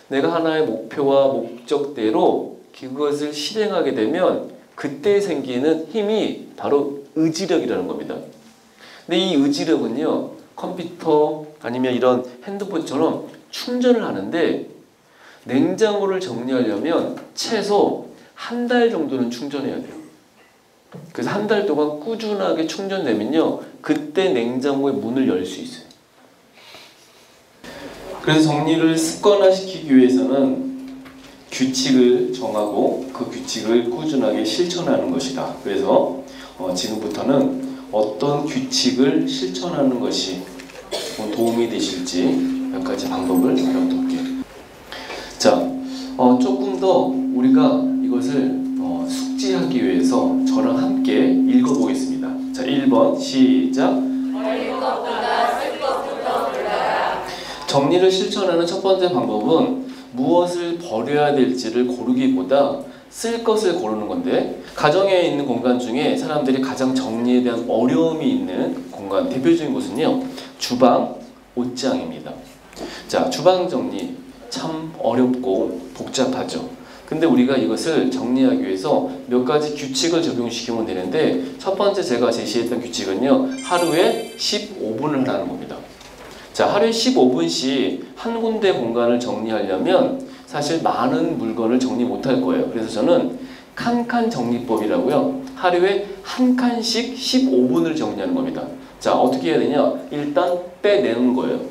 내가 하나의 목표와 목적대로 그것을 실행하게 되면 그때 생기는 힘이 바로 의지력이라는 겁니다. 근데 이 의지력은요, 컴퓨터 아니면 이런 핸드폰처럼 충전을 하는데, 냉장고를 정리하려면 최소 1달 정도는 충전해야 돼요. 그래서 1달 동안 꾸준하게 충전되면요, 그때 냉장고의 문을 열 수 있어요. 그래서 정리를 습관화시키기 위해서는 규칙을 정하고 그 규칙을 꾸준하게 실천하는 것이다. 그래서 지금부터는 어떤 규칙을 실천하는 것이 도움이 되실지 몇 가지 방법을 알아볼게요. 자, 조금 더 우리가 이것을 숙지하기 위해서 저랑 함께 읽어보겠습니다. 자, 1번 시작. 버릴 것보다 쓸 것부터 골라라. 정리를 실천하는 첫 번째 방법은 무엇을 버려야 될지를 고르기보다 쓸 것을 고르는 건데, 가정에 있는 공간 중에 사람들이 가장 정리에 대한 어려움이 있는 공간, 대표적인 곳은요, 주방, 옷장입니다. 자, 주방 정리 참 어렵고 복잡하죠. 근데 우리가 이것을 정리하기 위해서 몇 가지 규칙을 적용시키면 되는데, 첫 번째 제가 제시했던 규칙은요, 하루에 15분을 하라는 겁니다. 자, 하루에 15분씩 한 군데 공간을 정리하려면 사실 많은 물건을 정리 못할 거예요. 그래서 저는 칸칸 정리법이라고요, 하루에 한 칸씩 15분을 정리하는 겁니다. 자, 어떻게 해야 되냐? 일단 빼내는 거예요.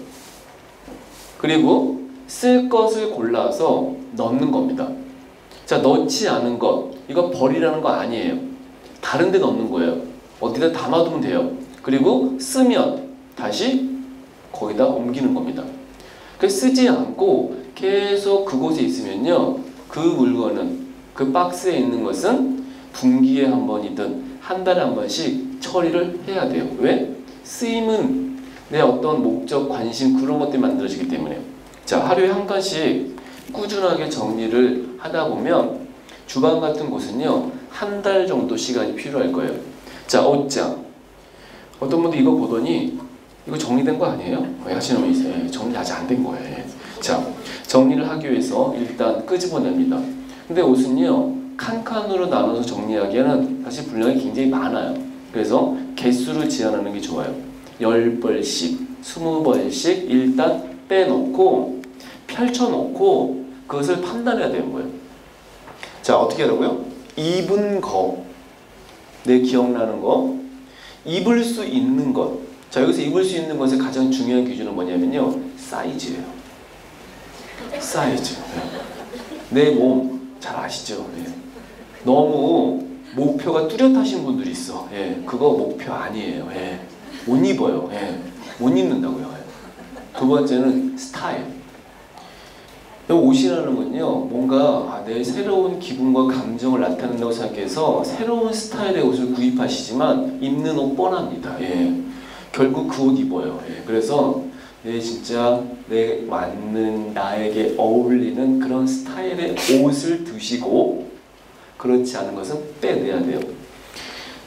그리고 쓸 것을 골라서 넣는 겁니다. 자, 넣지 않은 것, 이거 버리라는 거 아니에요. 다른 데 넣는 거예요. 어디다 담아두면 돼요. 그리고 쓰면 다시 거기다 옮기는 겁니다. 쓰지 않고 계속 그곳에 있으면요, 그 물건은, 그 박스에 있는 것은 분기에 한 번이든 한 달에 한 번씩 처리를 해야 돼요. 왜? 쓰임은 내 어떤 목적, 관심, 그런 것들이 만들어지기 때문에. 자, 하루에 한 칸씩 꾸준하게 정리를 하다 보면 주방 같은 곳은요, 한 달 정도 시간이 필요할 거예요. 자, 옷장. 어떤 분들 이거 보더니 이거 정리된 거 아니에요? 하시는 분이 있어요. 정리 아직 안 된 거예요. 자, 정리를 하기 위해서 일단 끄집어냅니다. 근데 옷은요, 칸칸으로 나눠서 정리하기에는 사실 분량이 굉장히 많아요. 그래서 개수를 제한하는 게 좋아요. 10벌씩, 20벌씩 일단 빼놓고 펼쳐놓고 그것을 판단해야 되는 거예요. 자, 어떻게 하라고요? 입은 거, 내 기억나는 거, 입을 수 있는 것. 자, 여기서 입을 수 있는 것의 가장 중요한 기준은 뭐냐면요, 사이즈예요. 사이즈. 내 몸 잘 아시죠? 예. 너무 목표가 뚜렷하신 분들이 있어. 예. 그거 목표 아니에요. 예. 못 입어요. 예. 못 입는다고요. 예. 두 번째는 스타일. 옷이라는 건요, 뭔가 내 새로운 기분과 감정을 나타낸다고 생각해서 새로운 스타일의 옷을 구입하시지만 입는 옷 뻔합니다. 예. 결국 그 옷 입어요. 예. 그래서 진짜 내 맞는, 나에게 어울리는 그런 스타일의 옷을 드시고, 그렇지 않은 것은 빼내야 돼요.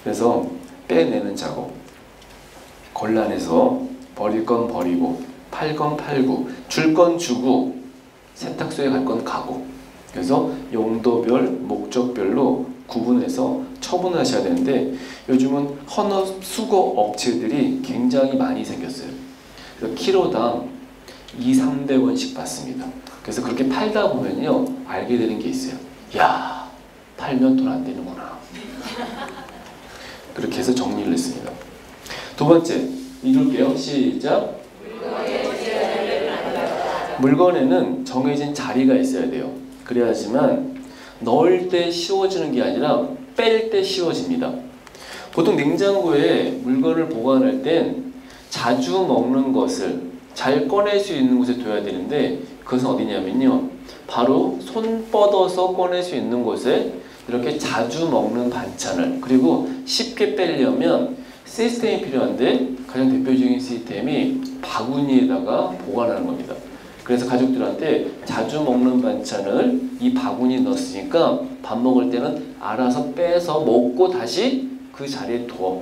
그래서 빼내는 작업, 골라내서 버릴 건 버리고, 팔 건 팔고, 줄 건 주고, 세탁소에 갈 건 가고. 그래서 용도별, 목적별로 구분해서 처분하셔야 되는데, 요즘은 헌업 수거 업체들이 굉장히 많이 생겼어요. 그래서 키로당 200~300원씩 받습니다. 그래서 그렇게 팔다 보면요, 알게 되는 게 있어요. 야, 팔면 돈 안 되는구나. 그렇게 해서 정리를 했습니다. 두 번째, 읽을게요. 시작. 물건에는 정해진 자리가 있어야 돼요. 그래야지만 넣을 때 쉬워지는 게 아니라 뺄 때 쉬워집니다. 보통 냉장고에 물건을 보관할 땐 자주 먹는 것을 잘 꺼낼 수 있는 곳에 둬야 되는데, 그것은 어디냐면요, 바로 손 뻗어서 꺼낼 수 있는 곳에 이렇게 자주 먹는 반찬을, 그리고 쉽게 빼려면 시스템이 필요한데, 가장 대표적인 시스템이 바구니에다가 보관하는 겁니다. 그래서 가족들한테 자주 먹는 반찬을 이 바구니에 넣었으니까 밥 먹을 때는 알아서 빼서 먹고 다시 그 자리에 둬.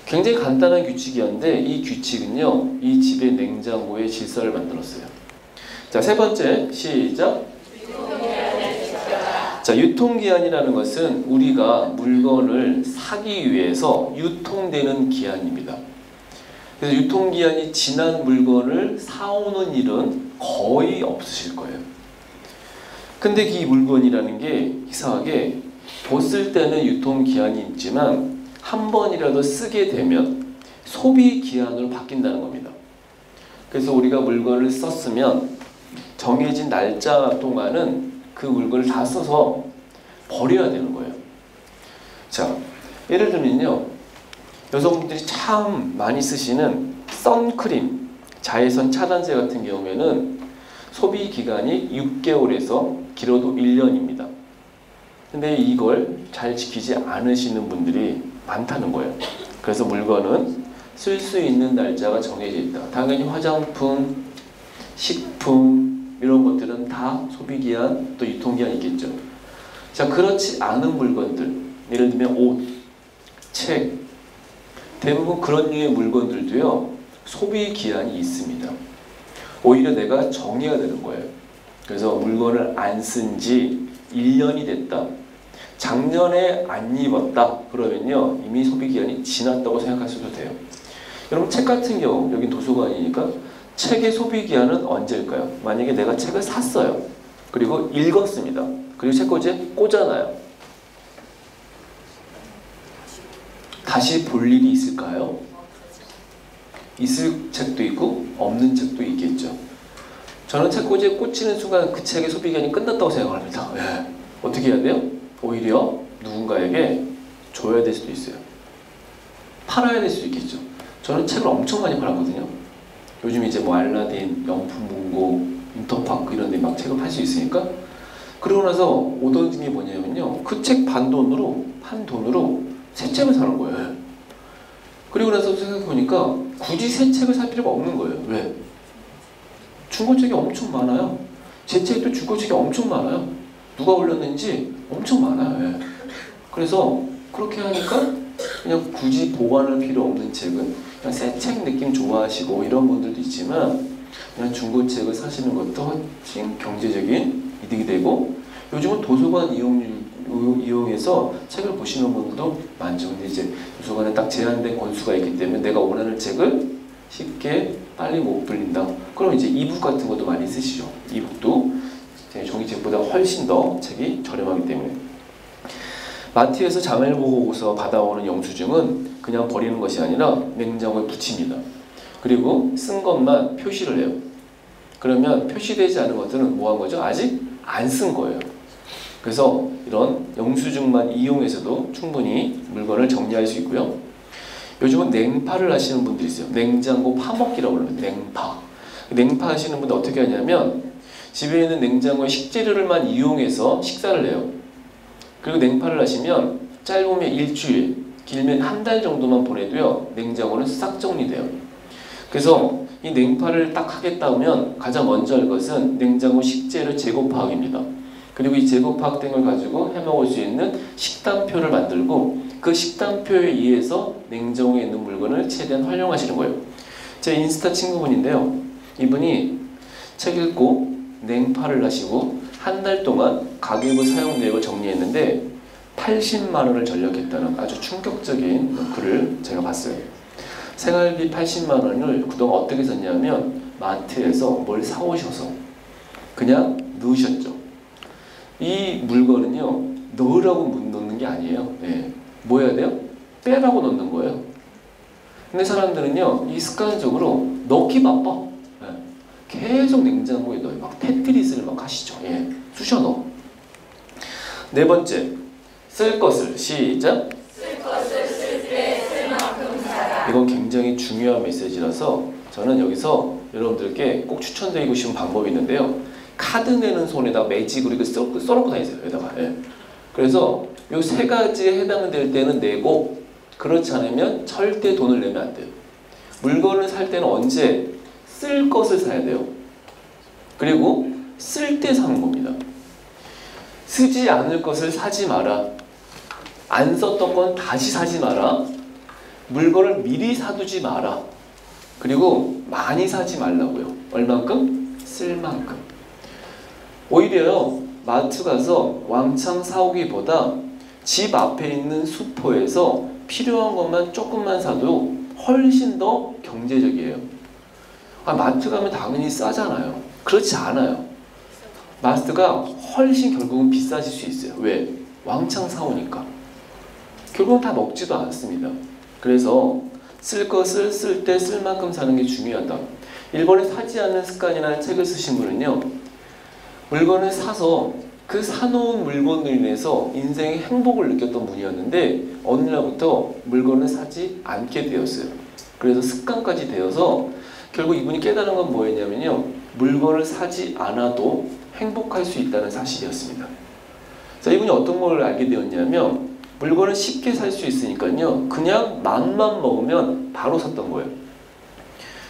굉장히 간단한 규칙이었는데, 이 규칙은요, 이 집의 냉장고의 질서를 만들었어요. 자, 세 번째, 시작. 자, 유통기한이라는 것은 우리가 물건을 사기 위해서 유통되는 기한입니다. 그래서 유통기한이 지난 물건을 사오는 일은 거의 없으실 거예요. 근데 이 물건이라는 게 이상하게 벗을 때는 유통기한이 있지만 한 번이라도 쓰게 되면 소비기한으로 바뀐다는 겁니다. 그래서 우리가 물건을 썼으면 정해진 날짜 동안은 그 물건을 다 써서 버려야 되는 거예요. 자, 예를 들면요, 여성분들이 참 많이 쓰시는 선크림, 자외선 차단제 같은 경우에는 소비 기간이 6개월에서 길어도 1년입니다. 근데 이걸 잘 지키지 않으시는 분들이 많다는 거예요. 그래서 물건은 쓸 수 있는 날짜가 정해져 있다. 당연히 화장품, 식품 이런 것들은 다 소비기한 또 유통기한이 있겠죠. 자, 그렇지 않은 물건들, 예를 들면 옷, 책, 대부분 그런 류의 물건들도요 소비기한이 있습니다. 오히려 내가 정해야 되는 거예요. 그래서 물건을 안 쓴 지 1년이 됐다, 작년에 안 입었다 그러면요 이미 소비기한이 지났다고 생각하셔도 돼요. 여러분 책 같은 경우, 여긴 도서관이니까 책의 소비기한은 언제일까요? 만약에 내가 책을 샀어요. 그리고 읽었습니다. 그리고 책꽂이에 꽂아놔요. 다시 볼 일이 있을까요? 있을 책도 있고 없는 책도 있겠죠. 저는 책꽂이에 꽂히는 순간 그 책의 소비기한이 끝났다고 생각합니다. 네. 어떻게 해야 돼요? 오히려 누군가에게 줘야 될 수도 있어요. 팔아야 될 수도 있겠죠. 저는 책을 엄청 많이 팔았거든요. 요즘 이제 뭐 알라딘, 명품문고, 인터파크 이런 데 막 책을 팔 수 있으니까. 그러고 나서 오던 게 뭐냐면요, 그 책 판 돈으로 새 책을 사는 거예요. 그리고 나서 생각해보니까 굳이 새 책을 살 필요가 없는 거예요. 왜? 중고책이 엄청 많아요. 제 책도 중고책이 엄청 많아요. 누가 올렸는지 엄청 많아요. 예. 그래서 그렇게 하니까 그냥 굳이 보관할 필요 없는 책은 그냥 새 책 느낌 좋아하시고 이런 분들도 있지만 그냥 중고책을 사시는 것도 훨씬 경제적인 이득이 되고, 요즘은 도서관 이용해서 책을 보시는 분들도 많죠. 근데 이제 도서관에 딱 제한된 권수가 있기 때문에 내가 원하는 책을 쉽게 빨리 못 빌린다. 그럼 이제 이북 같은 것도 많이 쓰시죠. 이북도 종이책보다 훨씬 더 책이 저렴하기 때문에. 마트에서 장을 보고서 받아오는 영수증은 그냥 버리는 것이 아니라 냉장고에 붙입니다. 그리고 쓴 것만 표시를 해요. 그러면 표시되지 않은 것들은 뭐 한 거죠? 아직 안 쓴 거예요. 그래서 이런 영수증만 이용해서도 충분히 물건을 정리할 수 있고요. 요즘은 냉파를 하시는 분들이 있어요. 냉장고 파먹기라고 그러는데, 냉파. 냉파 하시는 분들 어떻게 하냐면 집에 있는 냉장고의 식재료를만 이용해서 식사를 해요. 그리고 냉파를 하시면 짧으면 일주일, 길면 한 달 정도만 보내도요 냉장고는 싹 정리돼요. 그래서 이 냉파를 딱 하겠다 하면 가장 먼저 할 것은 냉장고 식재료 재고 파악입니다. 그리고 이 재고 파악된 걸 가지고 해먹을 수 있는 식단표를 만들고 그 식단표에 의해서 냉장고에 있는 물건을 최대한 활용하시는 거예요. 제 인스타 친구분인데요, 이분이 책 읽고 냉파를 하시고 한 달 동안 가계부 사용 내역을 정리했는데 80만 원을 절약했다는 아주 충격적인 글을 제가 봤어요. 생활비 80만 원을 그동안 어떻게 썼냐면 마트에서 뭘 사오셔서 그냥 넣으셨죠. 이 물건은요 넣으라고 넣는 게 아니에요. 네. 뭐 해야 돼요? 빼라고 넣는 거예요. 근데 사람들은요 이 습관적으로 넣기 바빠. 계속 냉장고에 넣어요. 막 테트리스를 막 하시죠. 예, 쑤셔 넣어. 네 번째, 쓸 것을 시작. 쓸 것을 쓸 때 쓸 만큼 사라. 이건 굉장히 중요한 메시지라서 저는 여기서 여러분들께 꼭 추천드리고 싶은 방법이 있는데요. 카드 내는 손에다 매직으로 이거 써놓고 다니세요. 여기다가. 예. 그래서 이 세 가지에 해당될 때는 내고, 그렇지 않으면 절대 돈을 내면 안 돼요. 물건을 살 때는 언제? 쓸 것을 사야 돼요. 그리고 쓸 때 사는 겁니다. 쓰지 않을 것을 사지 마라. 안 썼던 건 다시 사지 마라. 물건을 미리 사두지 마라. 그리고 많이 사지 말라고요. 얼만큼? 쓸 만큼. 오히려요 마트 가서 왕창 사오기보다 집 앞에 있는 슈퍼에서 필요한 것만 조금만 사도 훨씬 더 경제적이에요. 마트 가면 당연히 싸잖아요. 그렇지 않아요. 마트가 훨씬 결국은 비싸질 수 있어요. 왜? 왕창 사오니까. 결국은 다 먹지도 않습니다. 그래서 쓸 것을 쓸 때 쓸 만큼 사는 게 중요하다. 일본에 사지 않는 습관이라는 책을 쓰신 분은요, 물건을 사서 그 사놓은 물건으로 인해서 인생의 행복을 느꼈던 분이었는데 어느 날부터 물건을 사지 않게 되었어요. 그래서 습관까지 되어서 결국 이분이 깨달은 건 뭐였냐면요, 물건을 사지 않아도 행복할 수 있다는 사실이었습니다. 자, 이분이 어떤 걸 알게 되었냐면 물건을 쉽게 살 수 있으니까요, 그냥 맘만 먹으면 바로 샀던 거예요.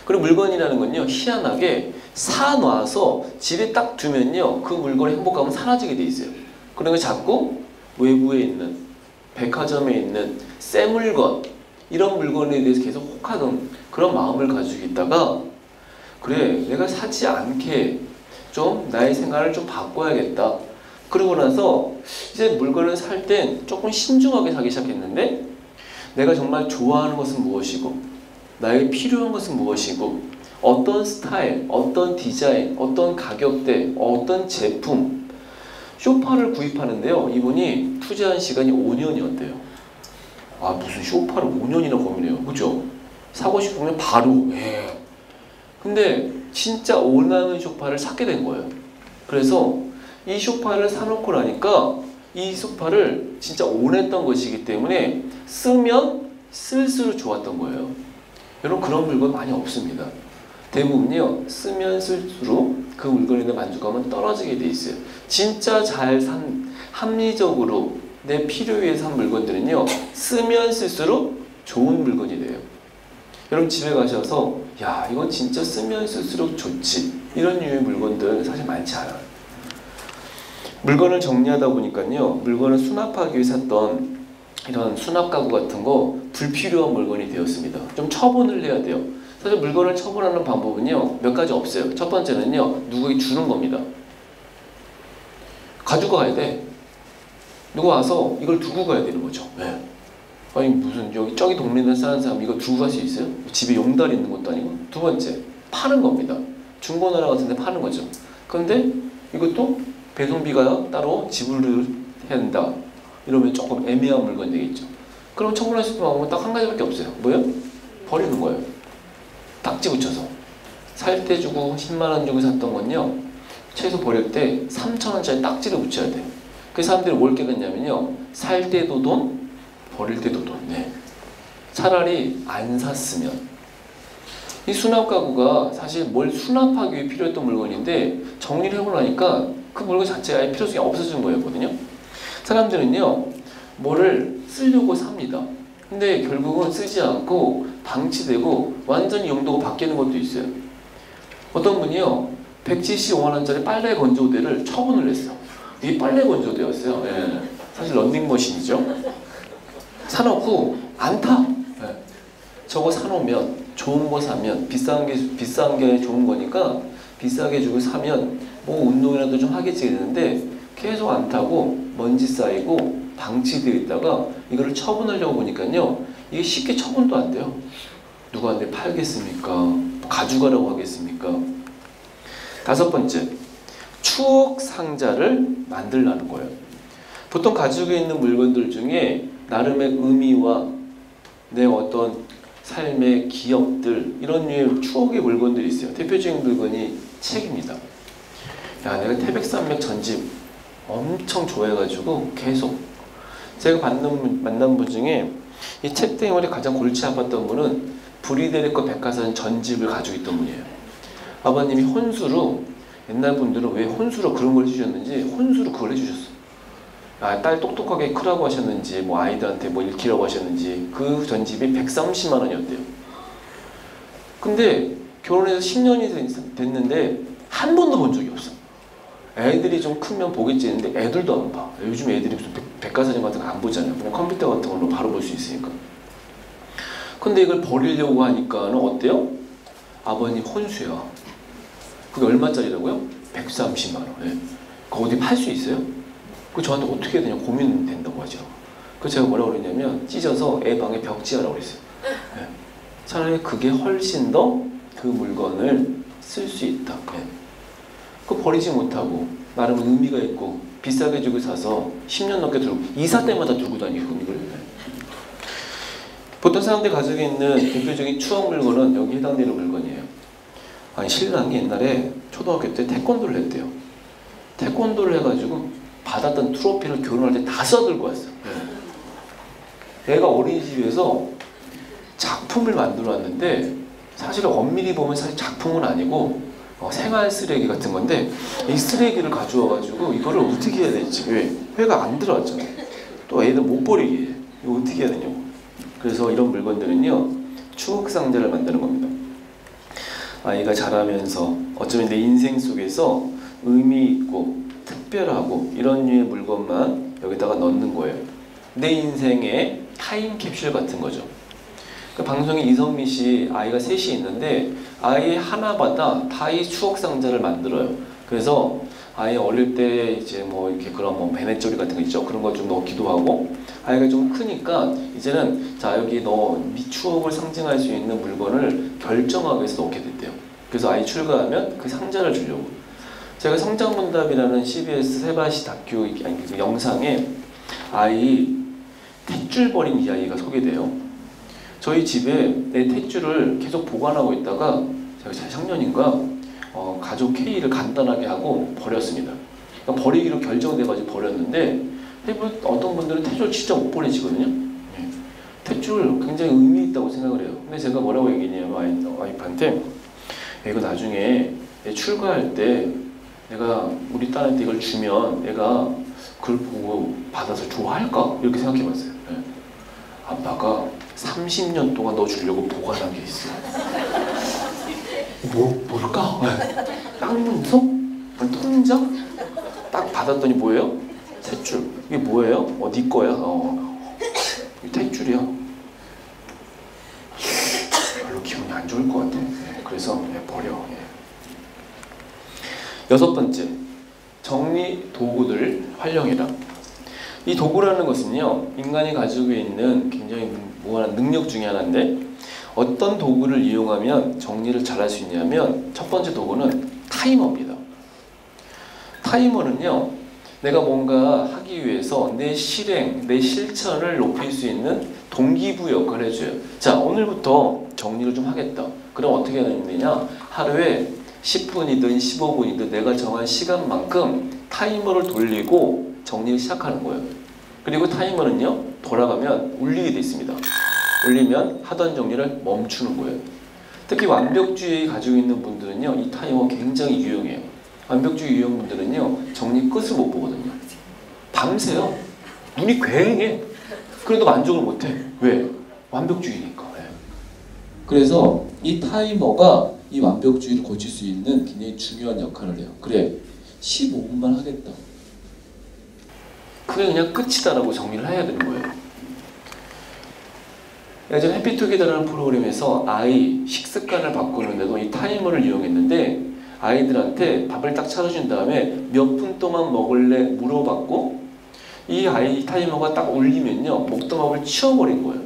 그리고 물건이라는 건요, 희한하게 사놔서 집에 딱 두면요, 그 물건의 행복감은 사라지게 돼 있어요. 그러니까 자꾸 외부에 있는, 백화점에 있는 새 물건, 이런 물건에 대해서 계속 혹하던 그런 마음을 가지고 있다가, 그래, 내가 사지 않게 좀 나의 생활을 좀 바꿔야겠다. 그러고 나서 이제 물건을 살 땐 조금 신중하게 사기 시작했는데, 내가 정말 좋아하는 것은 무엇이고 나에게 필요한 것은 무엇이고 어떤 스타일, 어떤 디자인, 어떤 가격대, 어떤 제품, 소파를 구입하는데요, 이분이 투자한 시간이 5년이었대요. 아, 무슨 소파를 5년이나 고민해요, 그죠? 사고 싶으면 바로. 근데 진짜 원하는 소파를 사게 된 거예요. 그래서 이 소파를 사놓고 나니까 이 소파를 진짜 원했던 것이기 때문에 쓰면 쓸수록 좋았던 거예요. 여러분, 그런 물건 많이 없습니다. 대부분요, 쓰면 쓸수록 그 물건에 대한 만족감은 떨어지게 돼 있어요. 진짜 잘 산, 합리적으로 내 필요에 의해서 산 물건들은요, 쓰면 쓸수록 좋은 물건이 돼요. 여러분, 집에 가셔서 야, 이건 진짜 쓰면 쓸수록 좋지, 이런 류의 물건들 사실 많지 않아요. 물건을 정리하다 보니까요, 물건을 수납하기 위해 샀던 이런 수납 가구 같은 거 불필요한 물건이 되었습니다. 좀 처분을 해야 돼요. 사실 물건을 처분하는 방법은요, 몇 가지 없어요. 첫 번째는요, 누구에게 주는 겁니다. 가지고 가야 돼. 누가 와서 이걸 두고 가야 되는 거죠. 네. 아니, 무슨 여기 저기 동네에 사는 사람 이거 두고 갈 수 있어요? 집에 용달이 있는 것도 아니고. 두 번째, 파는 겁니다. 중고나라 같은 데 파는 거죠. 그런데 이것도 배송비가 따로 지불을 해야 된다. 이러면 조금 애매한 물건이 되겠죠. 그럼 처분할 수 있는 방법은 딱 한 가지밖에 없어요. 뭐예요? 버리는 거예요. 딱지 붙여서. 살 때 주고 10만 원 주고 샀던 건요, 최소 버릴 때 3,000원짜리 딱지를 붙여야 돼요. 그 사람들이 뭘 깨닫냐면요, 살 때도 돈, 버릴 때도 돈. 네. 차라리 안 샀으면. 이 수납 가구가 사실 뭘 수납하기 위해 필요했던 물건인데 정리를 해보고 나니까 그 물건 자체가 아예 필요성이 없어진 거였거든요. 사람들은요, 뭐를 쓰려고 삽니다. 근데 결국은 쓰지 않고 방치되고 완전히 용도가 바뀌는 것도 있어요. 어떤 분이요, 175만 원짜리 빨래 건조대를 처분을 했어요. 이게 빨래 건조대였어요. 예. 사실 런닝머신이죠. 사놓고 안 타. 예. 저거 사놓으면, 좋은 거 사면, 비싼 게 좋은 거니까 비싸게 주고 사면 뭐 운동이라도 좀 하겠지 되는데 계속 안 타고 먼지 쌓이고 방치되어 있다가 이거를 처분하려고 보니까요, 이게 쉽게 처분도 안 돼요. 누구한테 팔겠습니까? 가져가라고 하겠습니까? 다섯 번째, 추억 상자를 만들라는 거예요. 보통 가지고 있는 물건들 중에 나름의 의미와 내 어떤 삶의 기억들, 이런 류의 추억의 물건들이 있어요. 대표적인 물건이 책입니다. 야, 내가 태백산맥 전집 엄청 좋아해가지고 계속, 제가 만난 분 중에 이 책 때문에 가장 골치 아팠던 분은 브리데리커 백화사전 전집을 가지고 있던 분이에요. 아버님이 혼수로, 옛날 분들은 왜 혼수로 그런 걸 해주셨는지 혼수로 그걸 해주셨어. 아, 딸 똑똑하게 크라고 하셨는지, 뭐 아이들한테 뭐 읽히라고 하셨는지, 그 전집이 130만 원이었대요. 근데 결혼해서 10년이 됐는데 한 번도 본 적이 없어. 애들이 좀 크면 보겠지 했는데 애들도 안 봐. 요즘 애들이 무슨 백과사전 같은 거 안 보잖아요. 그냥 컴퓨터 같은 걸로 바로 볼 수 있으니까. 근데 이걸 버리려고 하니까는 어때요? 아버님 혼수야. 그게 얼마짜리라고요? 130만 원. 네. 그거 어디 팔 수 있어요? 그 저한테 어떻게 해야 되냐 고민된다고 하죠. 그래서 제가 뭐라고 그랬냐면 찢어서 애 방에 벽지하라고 그랬어요. 네. 차라리 그게 훨씬 더 그 물건을 쓸 수 있다. 네. 그거 버리지 못하고 나름 의미가 있고 비싸게 주고 사서 10년 넘게 들고 이사 때마다 들고 다니고 이걸. 네. 보통 사람들이 가지고 있는 대표적인 추억 물건은 여기 해당되는 물건이에요. 아니, 신랑이 옛날에 초등학교 때 태권도를 했대요. 태권도를 해가지고 받았던 트로피를 결혼할 때 다 써들고 왔어요. 애가 어린이집에서 작품을 만들어 왔는데 사실 엄밀히 보면 사실 작품은 아니고 생활 쓰레기 같은 건데 이 쓰레기를 가져와가지고 이거를 어떻게 해야 될지 왜? 회가 안 들어왔잖아. 또 애들 못 버리게 해. 이거 어떻게 해야 되냐고. 그래서 이런 물건들은요 추억 상자를 만드는 겁니다. 아이가 자라면서 어쩌면 내 인생 속에서 의미 있고 특별하고 이런 류의 물건만 여기다가 넣는 거예요. 내 인생의 타임캡슐 같은 거죠. 그 방송에 이선미 씨 아이가 셋이 있는데 아이 하나마다 다 이 추억 상자를 만들어요. 그래서 아이 어릴 때 이제 뭐 이렇게 그런 뭐 베네쪼리 같은 거 있죠. 그런 거 좀 넣기도 하고 아이가 좀 크니까 이제는 자 여기 너 네 추억을 상징할 수 있는 물건을 결정하기 위해서 넣게 됐대요. 그래서 아이 출가하면 그 상자를 주려고. 제가 성장문답이라는 CBS 세바시 다큐 그 영상에 아이 탯줄 버린 이야기가 소개돼요. 저희 집에 내 탯줄을 계속 보관하고 있다가 제가 작년인가 가족 회의를 간단하게 하고 버렸습니다. 그러니까 버리기로 결정돼가지고 버렸는데 어떤 분들은 탯줄 진짜 못 버리시거든요. 탯줄 굉장히 의미 있다고 생각을 해요. 근데 제가 뭐라고 얘기했냐면 와이프한테 이거 나중에 출가할 때 내가 우리 딸한테 이걸 주면 애가 그걸 보고 받아서 좋아할까? 이렇게 생각해봤어요. 아빠가 30년 동안 너 주려고 보관한 게 있어. 뭘까? 땅 문서? 통장? 딱 받았더니 뭐예요? 탯줄. 이게 뭐예요? 네 거야. 이게 탯줄이야. 별로 기분이 안 좋을 것 같아. 그래서 버려. 여섯 번째, 정리 도구들 활용해라. 이 도구라는 것은요, 인간이 가지고 있는 굉장히 무한한 능력 중에 하나인데 어떤 도구를 이용하면 정리를 잘할 수 있냐면 첫 번째 도구는 타이머입니다. 타이머는요, 내가 뭔가 하기 위해서 내 실행, 내 실천을 높일 수 있는 동기부 역할을 해줘요. 자, 오늘부터 정리를 좀 하겠다. 그럼 어떻게 하면 되냐? 하루에 10분이든 15분이든 내가 정한 시간만큼 타이머를 돌리고 정리를 시작하는 거예요. 그리고 타이머는요, 돌아가면 울리게 돼 있습니다. 울리면 하던 정리를 멈추는 거예요. 특히 완벽주의 가지고 있는 분들은요, 이 타이머 굉장히 유용해요. 완벽주의 유형분들은요, 정리 끝을 못 보거든요. 밤새요. 눈이 괭해. 그래도 만족을 못해. 왜? 완벽주의니까. 그래서 이 타이머가 이 완벽주의를 고칠 수 있는 굉장히 중요한 역할을 해요. 그래, 15분만 하겠다. 그게 그냥 끝이다라고 정리를 해야 되는 거예요. 예전 해피투게더라는 프로그램에서 아이 식습관을 바꾸는데도 이 타이머를 이용했는데 아이들한테 밥을 딱 차려준 다음에 몇 분 동안 먹을래 물어봤고 이 아이 타이머가 딱 울리면요 먹던 밥을 치워버린 거예요.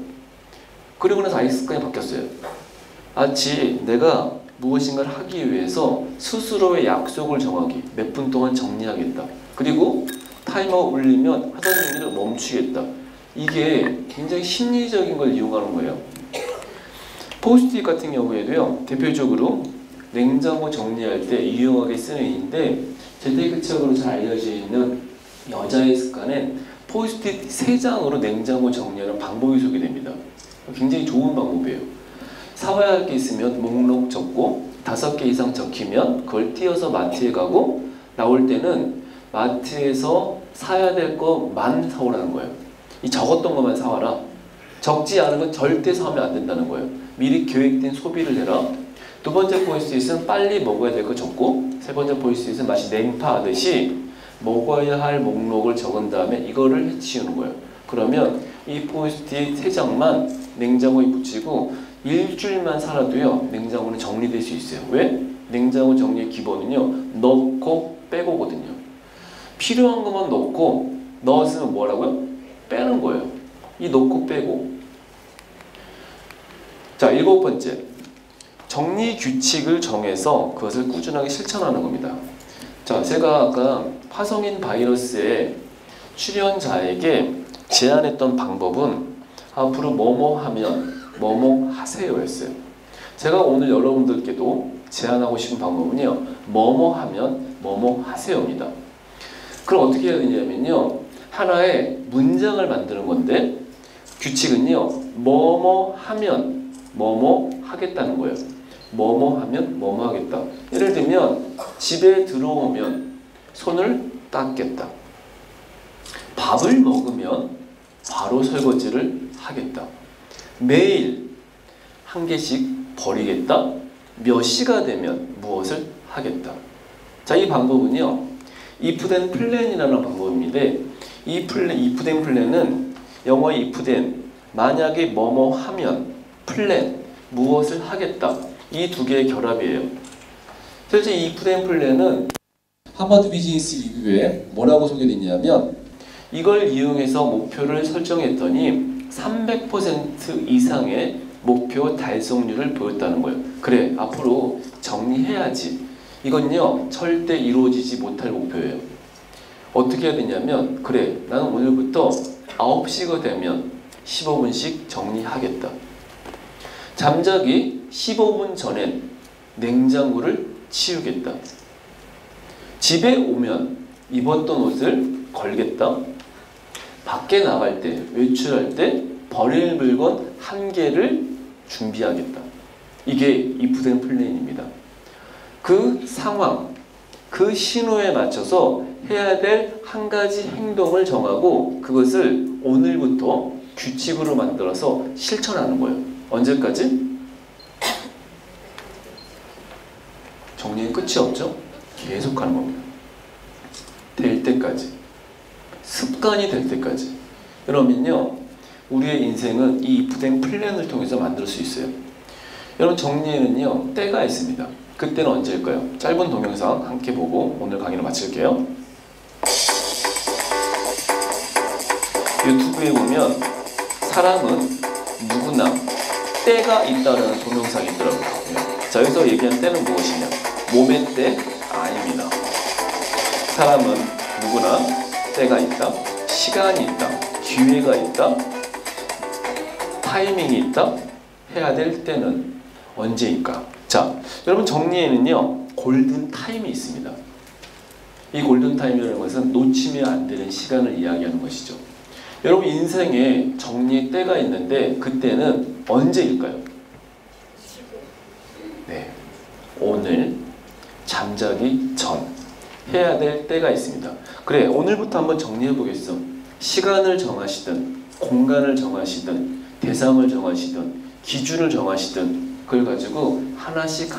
그리고 나서 아이 습관이 바뀌었어요. 마치 내가 무엇인가를 하기 위해서 스스로의 약속을 정하기, 몇 분 동안 정리하겠다. 그리고 타이머가 울리면 하던 일을 멈추겠다. 이게 굉장히 심리적인 걸 이용하는 거예요. 포스트잇 같은 경우에도요, 대표적으로 냉장고 정리할 때 유용하게 쓰는 일인데 재테크적으로 잘 알려져 있는 여자의 습관은 포스트잇 3장으로 냉장고 정리하는 방법이 소개됩니다. 굉장히 좋은 방법이에요. 사와야 할 게 있으면 목록 적고 5개 이상 적히면 그걸 띄어서 마트에 가고 나올 때는 마트에서 사야 될 것만 사오라는 거예요. 이 적었던 것만 사와라. 적지 않은 건 절대 사오면 안 된다는 거예요. 미리 계획된 소비를 해라. 두 번째 포스트잇은 빨리 먹어야 될 거 적고 세 번째 포스트잇은 마치 냉파하듯이 먹어야 할 목록을 적은 다음에 이거를 해치우는 거예요. 그러면 이 포스트잇 3장만 냉장고에 붙이고 일주일만 살아도요 냉장고는 정리될 수 있어요. 왜? 냉장고 정리의 기본은요 넣고 빼고거든요. 필요한 것만 넣고 넣었으면 뭐라고요? 빼는 거예요. 이 넣고 빼고. 자, 7번째, 정리 규칙을 정해서 그것을 꾸준하게 실천하는 겁니다. 자, 제가 아까 화성인 바이러스의 출연자에게 제안했던 방법은 앞으로 뭐뭐 하면 뭐뭐 하세요 였어요. 제가 오늘 여러분들께도 제안하고 싶은 방법은요, 뭐뭐 하면 뭐뭐 하세요입니다. 그럼 어떻게 해야 되냐면요. 하나의 문장을 만드는 건데 규칙은요. 뭐뭐 하면 뭐뭐 하겠다는 거예요. 뭐뭐 하면 뭐뭐 하겠다. 예를 들면 집에 들어오면 손을 닦겠다. 밥을 먹으면 바로 설거지를 하겠다. 매일 한 개씩 버리겠다. 몇 시가 되면 무엇을 하겠다. 자, 이 방법은요. if then plan이라는 방법인데 if then plan은 영어의 if then 만약에 뭐뭐 하면 plan 무엇을 하겠다. 이 두 개의 결합이에요. 실제 이 if then plan은 하버드 비즈니스 리뷰에 뭐라고 소개됐냐면 이걸 이용해서 목표를 설정했더니 300% 이상의 목표 달성률을 보였다는 거예요. 그래, 앞으로 정리해야지. 이건요, 절대 이루어지지 못할 목표예요. 어떻게 해야 되냐면, 그래, 나는 오늘부터 9시가 되면 15분씩 정리하겠다. 잠자기 15분 전엔 냉장고를 치우겠다. 집에 오면 입었던 옷을 걸겠다. 밖에 나갈 때, 외출할 때 버릴 물건 1개를 준비하겠다. 이게 if then plan입니다. 그 상황, 그 신호에 맞춰서 해야 될 한 가지 행동을 정하고 그것을 오늘부터 규칙으로 만들어서 실천하는 거예요. 언제까지? 정리는 끝이 없죠? 계속 하는 겁니다. 될 때까지. 습관이 될 때까지. 그러면요, 우리의 인생은 이 if then plan을 통해서 만들 수 있어요. 여러분, 정리에는요, 때가 있습니다. 그때는 언제일까요? 짧은 동영상 함께 보고 오늘 강의를 마칠게요. 유튜브에 보면 사람은 누구나 때가 있다라는 동영상이 있더라고요. 자, 여기서 얘기한 때는 무엇이냐? 몸의 때 아닙니다. 사람은 누구나 때가 있다, 시간이 있다, 기회가 있다, 타이밍이 있다. 해야 될 때는 언제일까? 자, 여러분, 정리에는요 골든 타임이 있습니다. 이 골든 타임이라는 것은 놓치면 안 되는 시간을 이야기하는 것이죠. 여러분, 인생에 정리의 때가 있는데 그때는 언제일까요? 네, 오늘 잠자기 전 해야 될 때가 있습니다. 그래, 오늘부터 한번 정리해 보겠어. 시간을 정하시든 공간을 정하시든 대상을 정하시든 기준을 정하시든 그걸 가지고 하나씩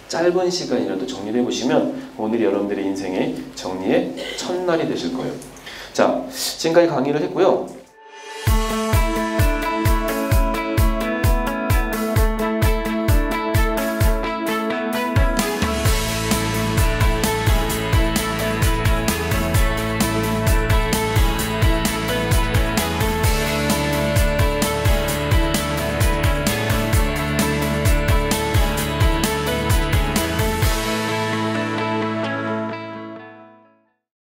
짧은 시간이라도 정리를 해보시면 오늘이 여러분들의 인생의 정리의 첫날이 되실 거예요. 자, 지금까지 강의를 했고요.